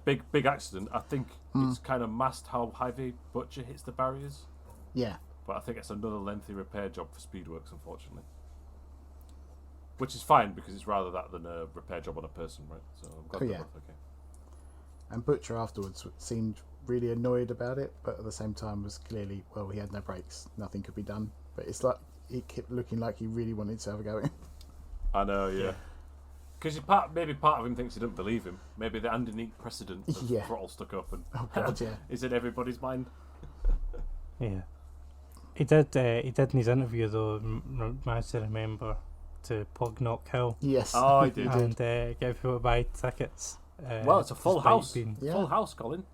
big accident. I think it's kind of masked how heavy Butcher hits the barriers, Yeah. but I think it's another lengthy repair job for Speedworks, unfortunately. Which is fine because it's rather that than a repair job on a person, right? So I'm glad they're both okay. And Butcher afterwards seemed really annoyed about it, but at the same time was clearly, well, he had no brakes, nothing could be done. But it's like it kept looking like he really wanted to have a go in. I know, yeah. Because maybe part of him thinks he didn't believe him. Maybe the Andy Neat precedent of throttle stuck up and Oh God, yeah. is in everybody's mind. Yeah, he did in his interview though. Managed to remember to plug Knock Hill. Yes. Oh, he did. And get people to buy tickets. Well, it's a full despite house. being- Full house, Colin.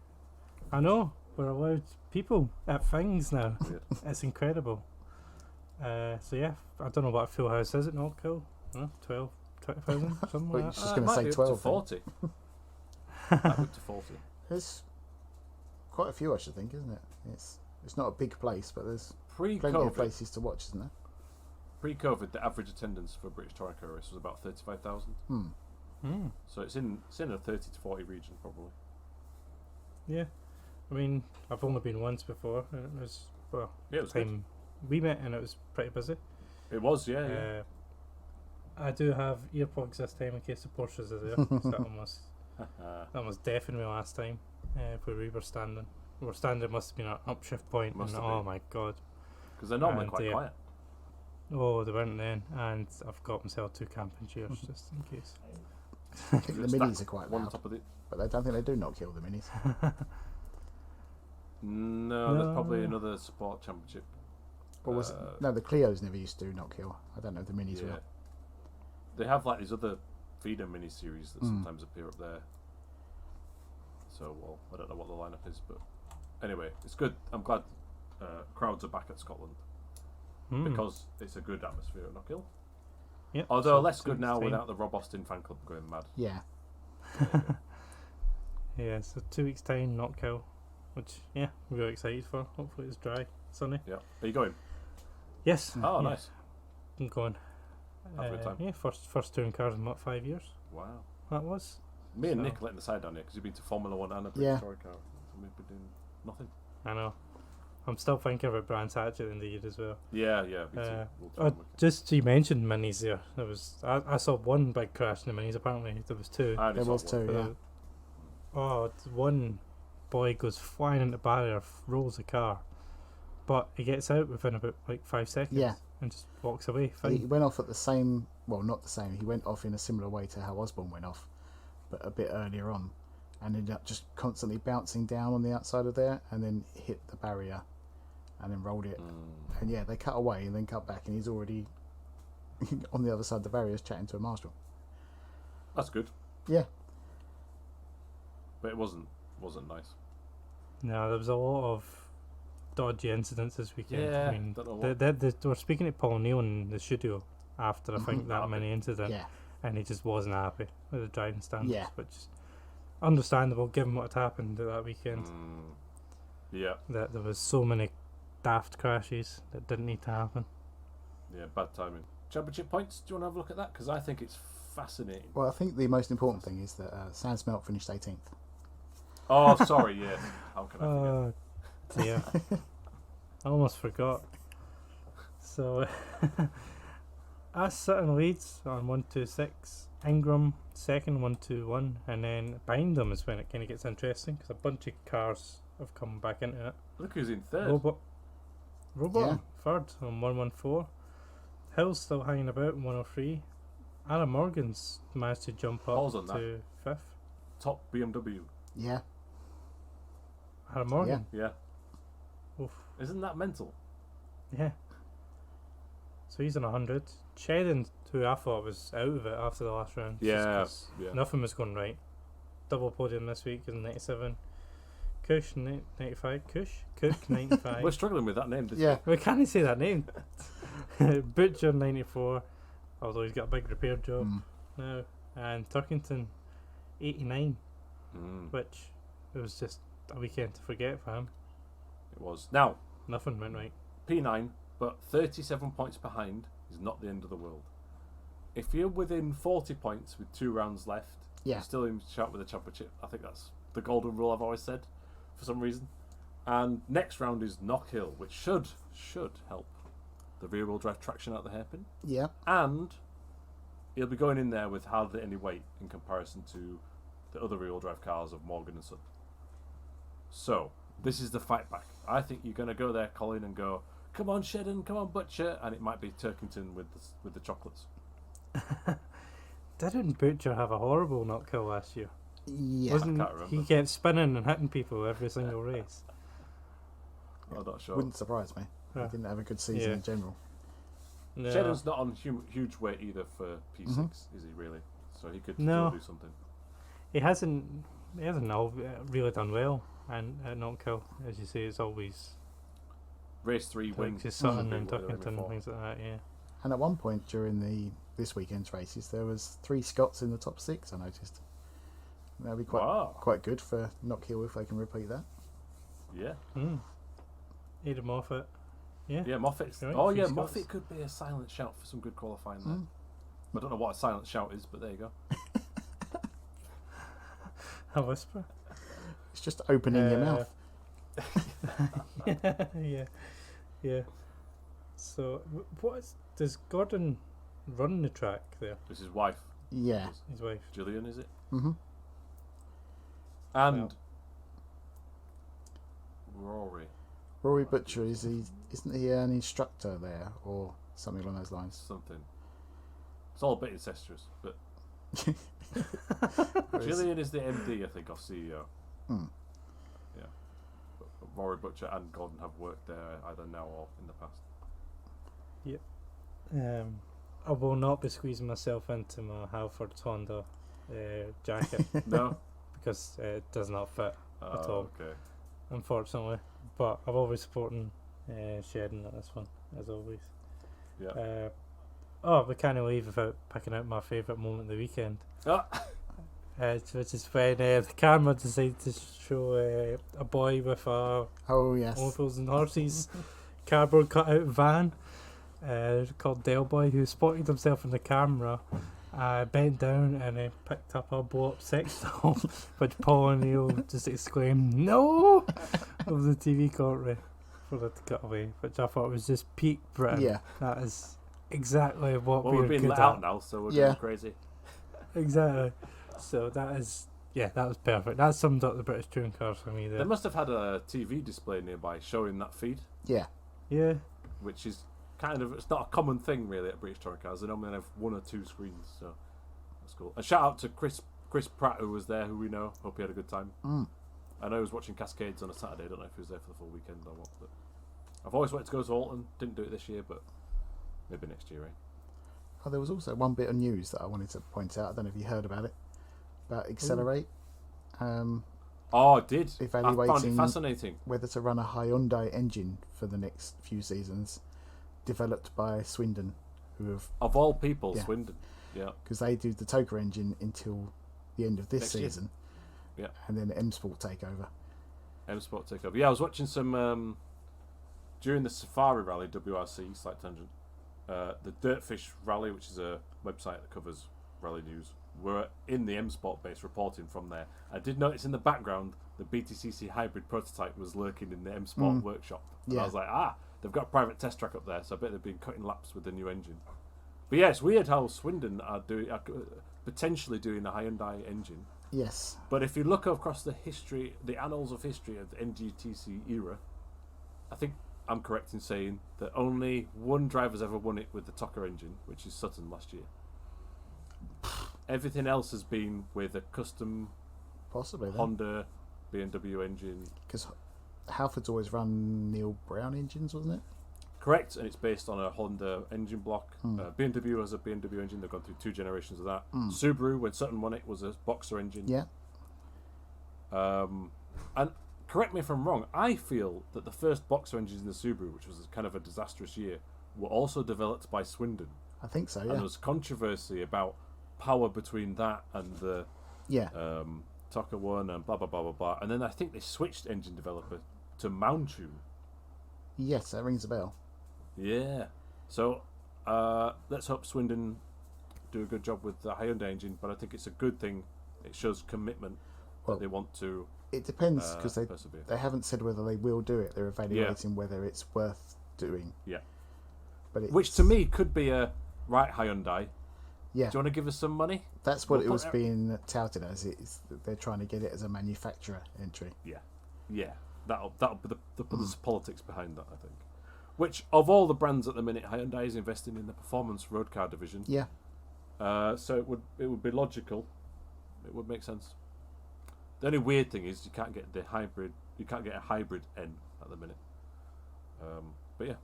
I know, we're allowed people at things now. Weird. It's incredible. So yeah, I don't know what a full house is at Knock Hill. 12, 20,000, something Well, like just that. gonna Might say be up 12, to 40. Might be up to 40. There's quite a few, I should think, isn't it? It's not a big place, but there's plenty of Pre-COVID, places to watch, isn't there? the average attendance for a British Touring Car race was about 35,000. So it's in a 30 to 40 region probably. Yeah, I mean, I've only been once before, and it was Yeah, it was time we met, and it was pretty busy. good. It was, yeah. I do have earplugs this time in case the Porsches are there. So that was definitely last time where we were standing. We were standing, must have been at upshift point, Must and have oh been. my god. Because they're normally And, quite quiet. Oh, they weren't then, and I've got myself 2 camping chairs just in case. I think the minis are quite One on loud, top of the... but I don't think they do not kill the minis. No, there's probably another support championship. Or was it? No, the Clios never used to not kill. I don't know if the minis Yeah. will. They have like these other feeder mini-series that sometimes appear up there. So, well, I don't know what the lineup is, but anyway, it's good. I'm glad crowds are back at Scotland because it's a good atmosphere at Knockhill. Yep, Although so less good it's now fine. without the Rob Austin fan club going mad. Yeah. Yeah, so 2 weeks' time, Knockhill, which, yeah, we're really excited for. Hopefully it's dry, sunny. Yeah. Are you going? Yes. Oh, yeah, nice. I'm going. Have a good time. Yeah, first touring cars in what, 5 years? Wow. That was. Me and So- Nick letting the side down here because you've been to Formula 1 and a British Yeah. Touring Car. And we've been doing nothing. I know. I'm still thinking about Brands Hatch at the end of the year as well. Yeah, me too. We'll try and work it. Just you mentioned minis there. There was I saw one big crash in the minis. Apparently there was 2. I only There saw was one. 2, yeah. One boy goes flying into the barrier, rolls the car, but he gets out within about like 5 seconds. Yeah. And just walks away. He Fine. went off at the same, well, not the same. He went off in a similar way to how Osborne went off, but a bit earlier on, and ended up just constantly bouncing down on the outside of there, and then hit the barrier, and then rolled it. And yeah, they cut away and then cut back, and he's already on the other side of the barriers chatting to a marshal. That's good, Yeah. but it wasn't nice. No, there was a lot of dodgy incidents this weekend. Yeah, I mean, don't know what- they were speaking to Paul Neal in the studio after I think that Happy. mini incident, Yeah. and he just wasn't happy with the driving standards, Yeah. which is understandable given what had happened that weekend. Yeah, That there was so many daft crashes that didn't need to happen. yeah, bad timing. Championship points, do you want to have a look at that? Because I think it's fascinating. Well, I think the most important thing is that Sam Smelt finished 18th. Oh, sorry, yeah. How can I forget? Oh dear. I almost forgot. So us sitting leads on 126, Ingram second 121, and then behind them is when it kind of gets interesting because a bunch of cars have come back into it. Look who's in third. Robot third on 114. Hill's still hanging about in 103. Anna Morgan's managed to jump Pause up on to fifth. Top BMW. Yeah. Anna Morgan. Yeah. Oof. Isn't that mental? Yeah. So he's on 100. Sheridan, who I thought was out of it after the last round. Yeah. Just 'cause nothing was going right. Double podium this week is 97. Kush 95. Cook 95. We're struggling with that name. We can't say that name. Butcher 94. Although he's got a big repair job now. And Turkington 89. Which it was just a weekend to forget for him. It was. Now, nothing went right. P9, but 37 points behind is not the end of the world. If you're within 40 points with 2 rounds left, you're still in shout with the championship. I think that's the golden rule I've always said for some reason. And next round is Knockhill, which should help the rear wheel drive traction out the hairpin. Yeah. And he'll be going in there with hardly any weight in comparison to the other rear wheel drive cars of Morgan and Son. So this is the fight back. I think you're going to go there, Colin, and go, come on, Shedden, come on, Butcher, and it might be Turkington with the chocolates. Didn't Butcher have a horrible Knockhill last year? Yeah. I can't remember. He kept spinning and hitting people every single race. I'm not sure. Wouldn't surprise me. He didn't have a good season in general. No. Shedden's not on huge weight either for P6, is he really? So he could still do something. He hasn't all really done well, and at Knockhill, as you say, it's always race 3 wins. Just Sutton and Turkington and things like that. Yeah. And at one point during this weekend's races, there was 3 Scots in the top 6. I noticed. That'd be quite good for Knockhill if they can repeat that. Yeah. Ada Moffat. Yeah. Moffat. Right, oh yeah, Scots. Moffat could be a silent shout for some good qualifying there. I don't know what a silent shout is, but there you go. A whisper. It's just opening your mouth. Yeah. So, does Gordon run the track there? This is his wife. Yeah. His wife. Gillian, is it? Mm-hmm. And Rory Butcher, isn't he an instructor there or something along those lines? Something. It's all a bit incestuous, but Gillian is the MD, I think, of CEO. Yeah. But Rory Butcher and Gordon have worked there either now or in the past. Yep. I will not be squeezing myself into my Halford Honda jacket. No? Because it does not fit at all. Okay. Unfortunately. But I'm always supporting Shedden at this one, as always. Yeah. We can't leave without picking out my favourite moment of the weekend. Which is when the camera decided to show a boy with a Opals and Horses cardboard cutout van called Del Boy, who spotted himself in the camera, bent down and then picked up a blow up sex doll, which Paul O'Neill just exclaimed "No!" over the TV courtroom for it to cut away, which I thought was just peak Britain. Yeah, that is exactly what we're being good let at. out now, so we're going crazy. Exactly. So that was perfect. That summed up the British touring cars for me there. They must have had a TV display nearby showing that feed. Yeah. Which is it's not a common thing really at British touring cars. They normally have 1 or 2 screens, so that's cool. A shout out to Chris Pratt, who was there, who we know. Hope he had a good time. I know he was watching Cascades on a Saturday. I don't know if he was there for the full weekend or what, but I've always wanted to go to Oulton. Didn't do it this year, but maybe next year, eh? Oh, there was also one bit of news that I wanted to point out. I don't know if you heard about it. About Accelerate. I did. Evaluating I found it fascinating. Whether to run a Hyundai engine for the next few seasons, developed by Swindon, who have of all people, Swindon, because they do the Toka engine until the end of this next season, and then M Sport take over. Yeah, I was watching some during the Safari Rally, WRC, slight tangent. The Dirtfish Rally, which is a website that covers rally news, were in the M Sport base reporting from there. I did notice in the background the BTCC hybrid prototype was lurking in the M Sport workshop. And I was like, they've got a private test track up there, so I bet they've been cutting laps with the new engine. But yeah, it's weird how Swindon are potentially doing a Hyundai engine. Yes. But if you look across the annals of history of the NGTC era, I think I'm correct in saying that only one driver's ever won it with the Tucker engine, which is Sutton last year. Everything else has been with a custom Possibly then. Honda BMW engine. Because Halford's always run Neil Brown engines, wasn't it? Correct, and it's based on a Honda engine block. BMW has a BMW engine. They've gone through 2 generations of that. Subaru, when Sutton won it, was a Boxer engine. Yeah. And correct me if I'm wrong, I feel that the first Boxer engines in the Subaru, which was kind of a disastrous year, were also developed by Swindon. I think so, yeah. And there was controversy about power between that and the Tucker one and blah, blah, blah, blah, blah. And then I think they switched engine developer to Mountune. Yes, that rings a bell. Yeah. So let's hope Swindon do a good job with the Hyundai engine, but I think it's a good thing. It shows commitment that they want to It depends, because persevere. they haven't said whether they will do it. They're evaluating whether it's worth doing. Yeah. But which to me could be a, right, Hyundai, yeah, do you want to give us some money? that's what it was being touted as. It's that they're trying to get it as a manufacturer entry. Yeah. That'll be there's politics behind that, I think. Which, of all the brands at the minute, Hyundai is investing in the performance road car division. Yeah. So it would be logical. It would make sense. The only weird thing is you can't get the hybrid. You can't get a hybrid N at the minute. But yeah,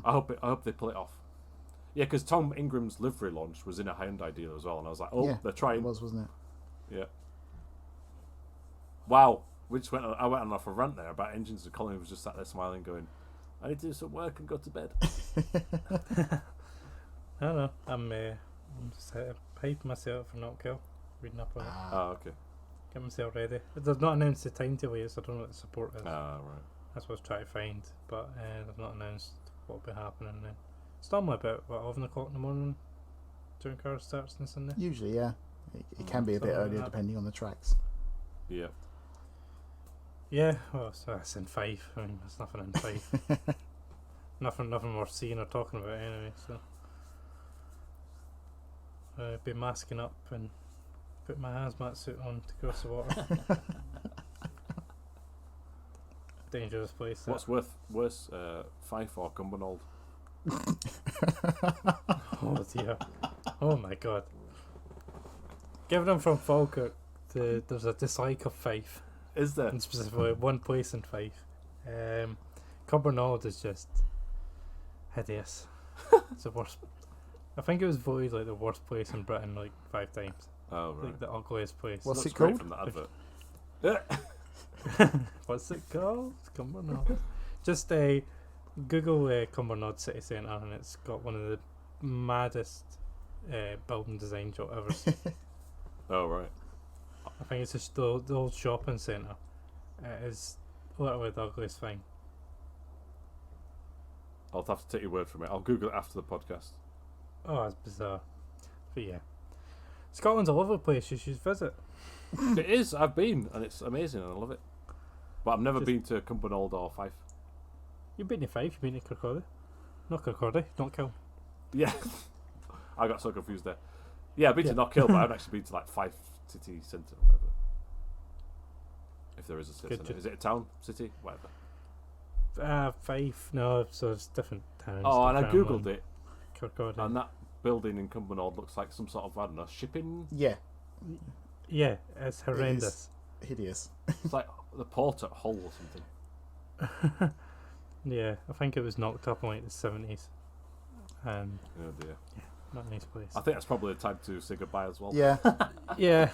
I hope they pull it off. Yeah, because Tom Ingram's livery launch was in a Hyundai dealer as well, and I was like, they're trying. It was, wasn't it? Yeah. Wow. I went on off a rant there about engines, and Colin was just sat there smiling, going, "I need to do some work and go to bed." I don't know. I'm just hyping myself for not kill. Reading up on it. Oh, okay. Get myself ready. They've not announced the timetable yet, so I don't know what the support is. Right. That's what I was trying to find, but they've not announced what will be happening then. It's normally about 11 o'clock in the morning. Touring car starts on Sunday. Usually, yeah. It can be a bit Something like earlier that. depending on the tracks. Yeah. Yeah, well, so that's in 5. I mean, there's nothing in 5. nothing worth seeing or talking about anyway. So, be masking up and put my hazmat suit on to cross the water. Dangerous place. What's worse, Fife or Cumbernauld? Oh dear! Oh my god! Given I'm from Falkirk, there's a dislike of Fife. Is there? And specifically one place in Fife. Cumbernauld is just hideous. It's the worst. I think it was voted like the worst place in Britain like 5 times. Oh, right. Like the ugliest place. What's Looks it great called? from that advert. What's it called? Cumbernauld. Just Google Cumbernauld City Centre, and it's got one of the maddest building designs you'll ever see. Oh, right. I think it's just the old shopping centre. It is literally the ugliest thing. I'll have to take your word from it. I'll Google it after the podcast. Oh, it's bizarre. But yeah. Scotland's a lovely place, you should visit. It is. I've been, and it's amazing, and I love it. But I've never been to Cumbernauld or Fife. You've been to Fife, you've been to Kirkcaldy. Not Kirkcaldy, not Kill. Yeah. I got so confused there. Yeah, I've been to Knockhill, but I haven't actually been to like Fife City Centre or whatever. If there is a city centre. Is it a town? City? Whatever. Fife, no, so it's different towns. Oh, and I googled it, Kirkcaldy. and that building in Cumbernauld looks like some sort of, I don't know, shipping. Yeah. Yeah, it's horrendous. It is hideous. It's like the port at Hull or something. Yeah, I think it was knocked up in like the 70s. Oh dear. Yeah, not a nice place. I think that's probably the time to say goodbye as well. Yeah. yeah.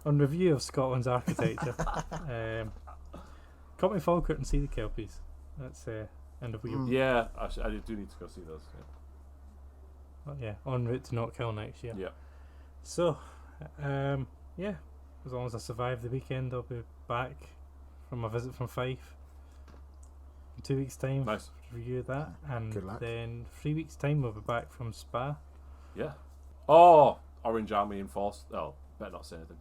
On review of Scotland's architecture, come to Falkirk and see the Kelpies. That's end of week. Yeah, actually, I do need to go see those. Yeah, en route to Knockhill next year. Yeah. So, yeah, as long as I survive the weekend, I'll be back from my visit from Fife in 2 weeks' time. Nice. Review that, and Good luck. then 3 weeks' time we'll be back from Spa. Yeah. Oh, Orange Army in force. Oh, better not say anything.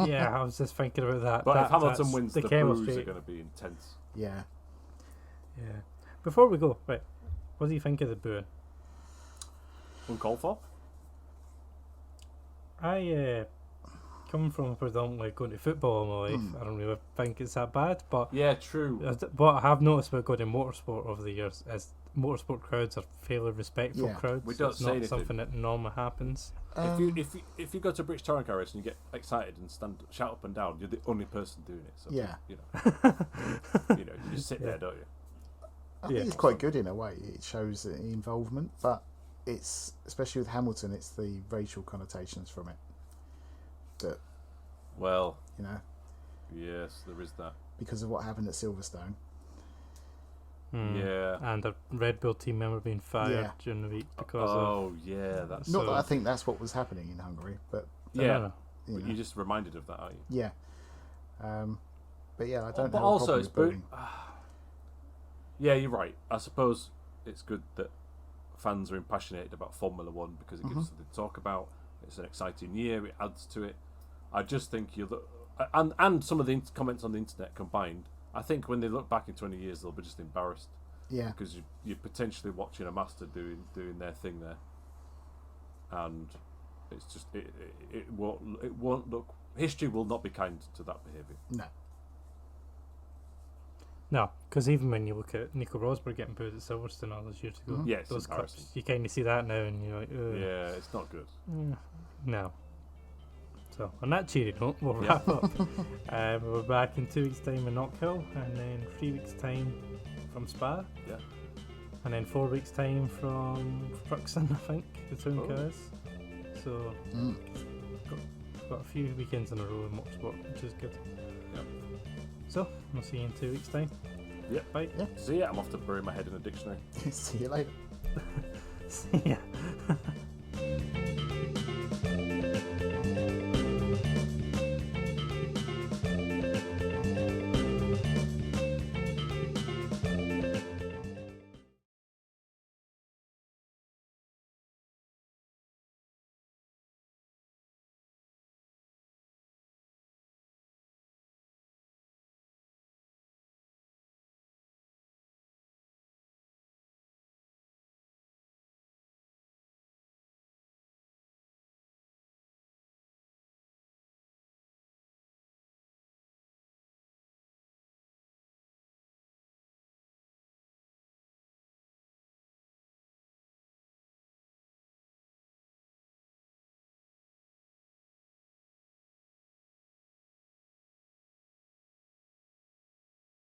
Yeah, I was just thinking about that. But if Hamilton that's wins, the chemistry. boos are going to be intense. Yeah. Yeah. Before we go, right, what do you think of the booing? Uncalled for? I coming from predominantly going to football all my life, I don't really think it's that bad. But Yeah, true. what I have noticed about going to motorsport over the years is motorsport crowds are fairly respectful Yeah. crowds. We don't it's say not anything. something that normally happens. If you go to a British touring car race and you get excited and shout up and down, you're the only person doing it. So Yeah. you know, you just sit there, don't you? I think it's quite good in a way. It shows the involvement, but it's, especially with Hamilton, it's the racial connotations from it. That, Well, you know, yes, there is that. because of what happened at Silverstone. Yeah. And a Red Bull team member being fired Yeah. during the week because That's Not So- that I think that's what was happening in Hungary, but yeah. you But know, you're just reminded of that, aren't you? yeah. But yeah, I don't But have also, a it's problem with booing. Yeah, you're right. I suppose it's good that fans are impassionated about Formula One because it gives us something to talk about. It's an exciting year. It adds to it. I just think and some of the comments on the internet combined. I think when they look back in 20 years, they'll be just embarrassed Yeah, because you're potentially watching a master doing their thing there, and it's just it won't look. History will not be kind to that behaviour. no. No, because even when you look at Nico Rosberg getting booed at Silverstone all those years ago, Yeah, it's those embarrassing. clips, you kind of see that now and you're like, ugh. Yeah, it's not good. No. So, on that cheery note, we'll wrap up. We're back in 2 weeks' time in Knockhill, and then 3 weeks' time from Spa. Yeah. And then 4 weeks' time from Fruxton, I think, the Toon Oh. Cars. So, got a few weekends in a row in motorsport, which is good. Yep. So, we'll see you in 2 weeks' time. Yep. Bye. See ya. I'm off to bury my head in a dictionary. See you later. See ya.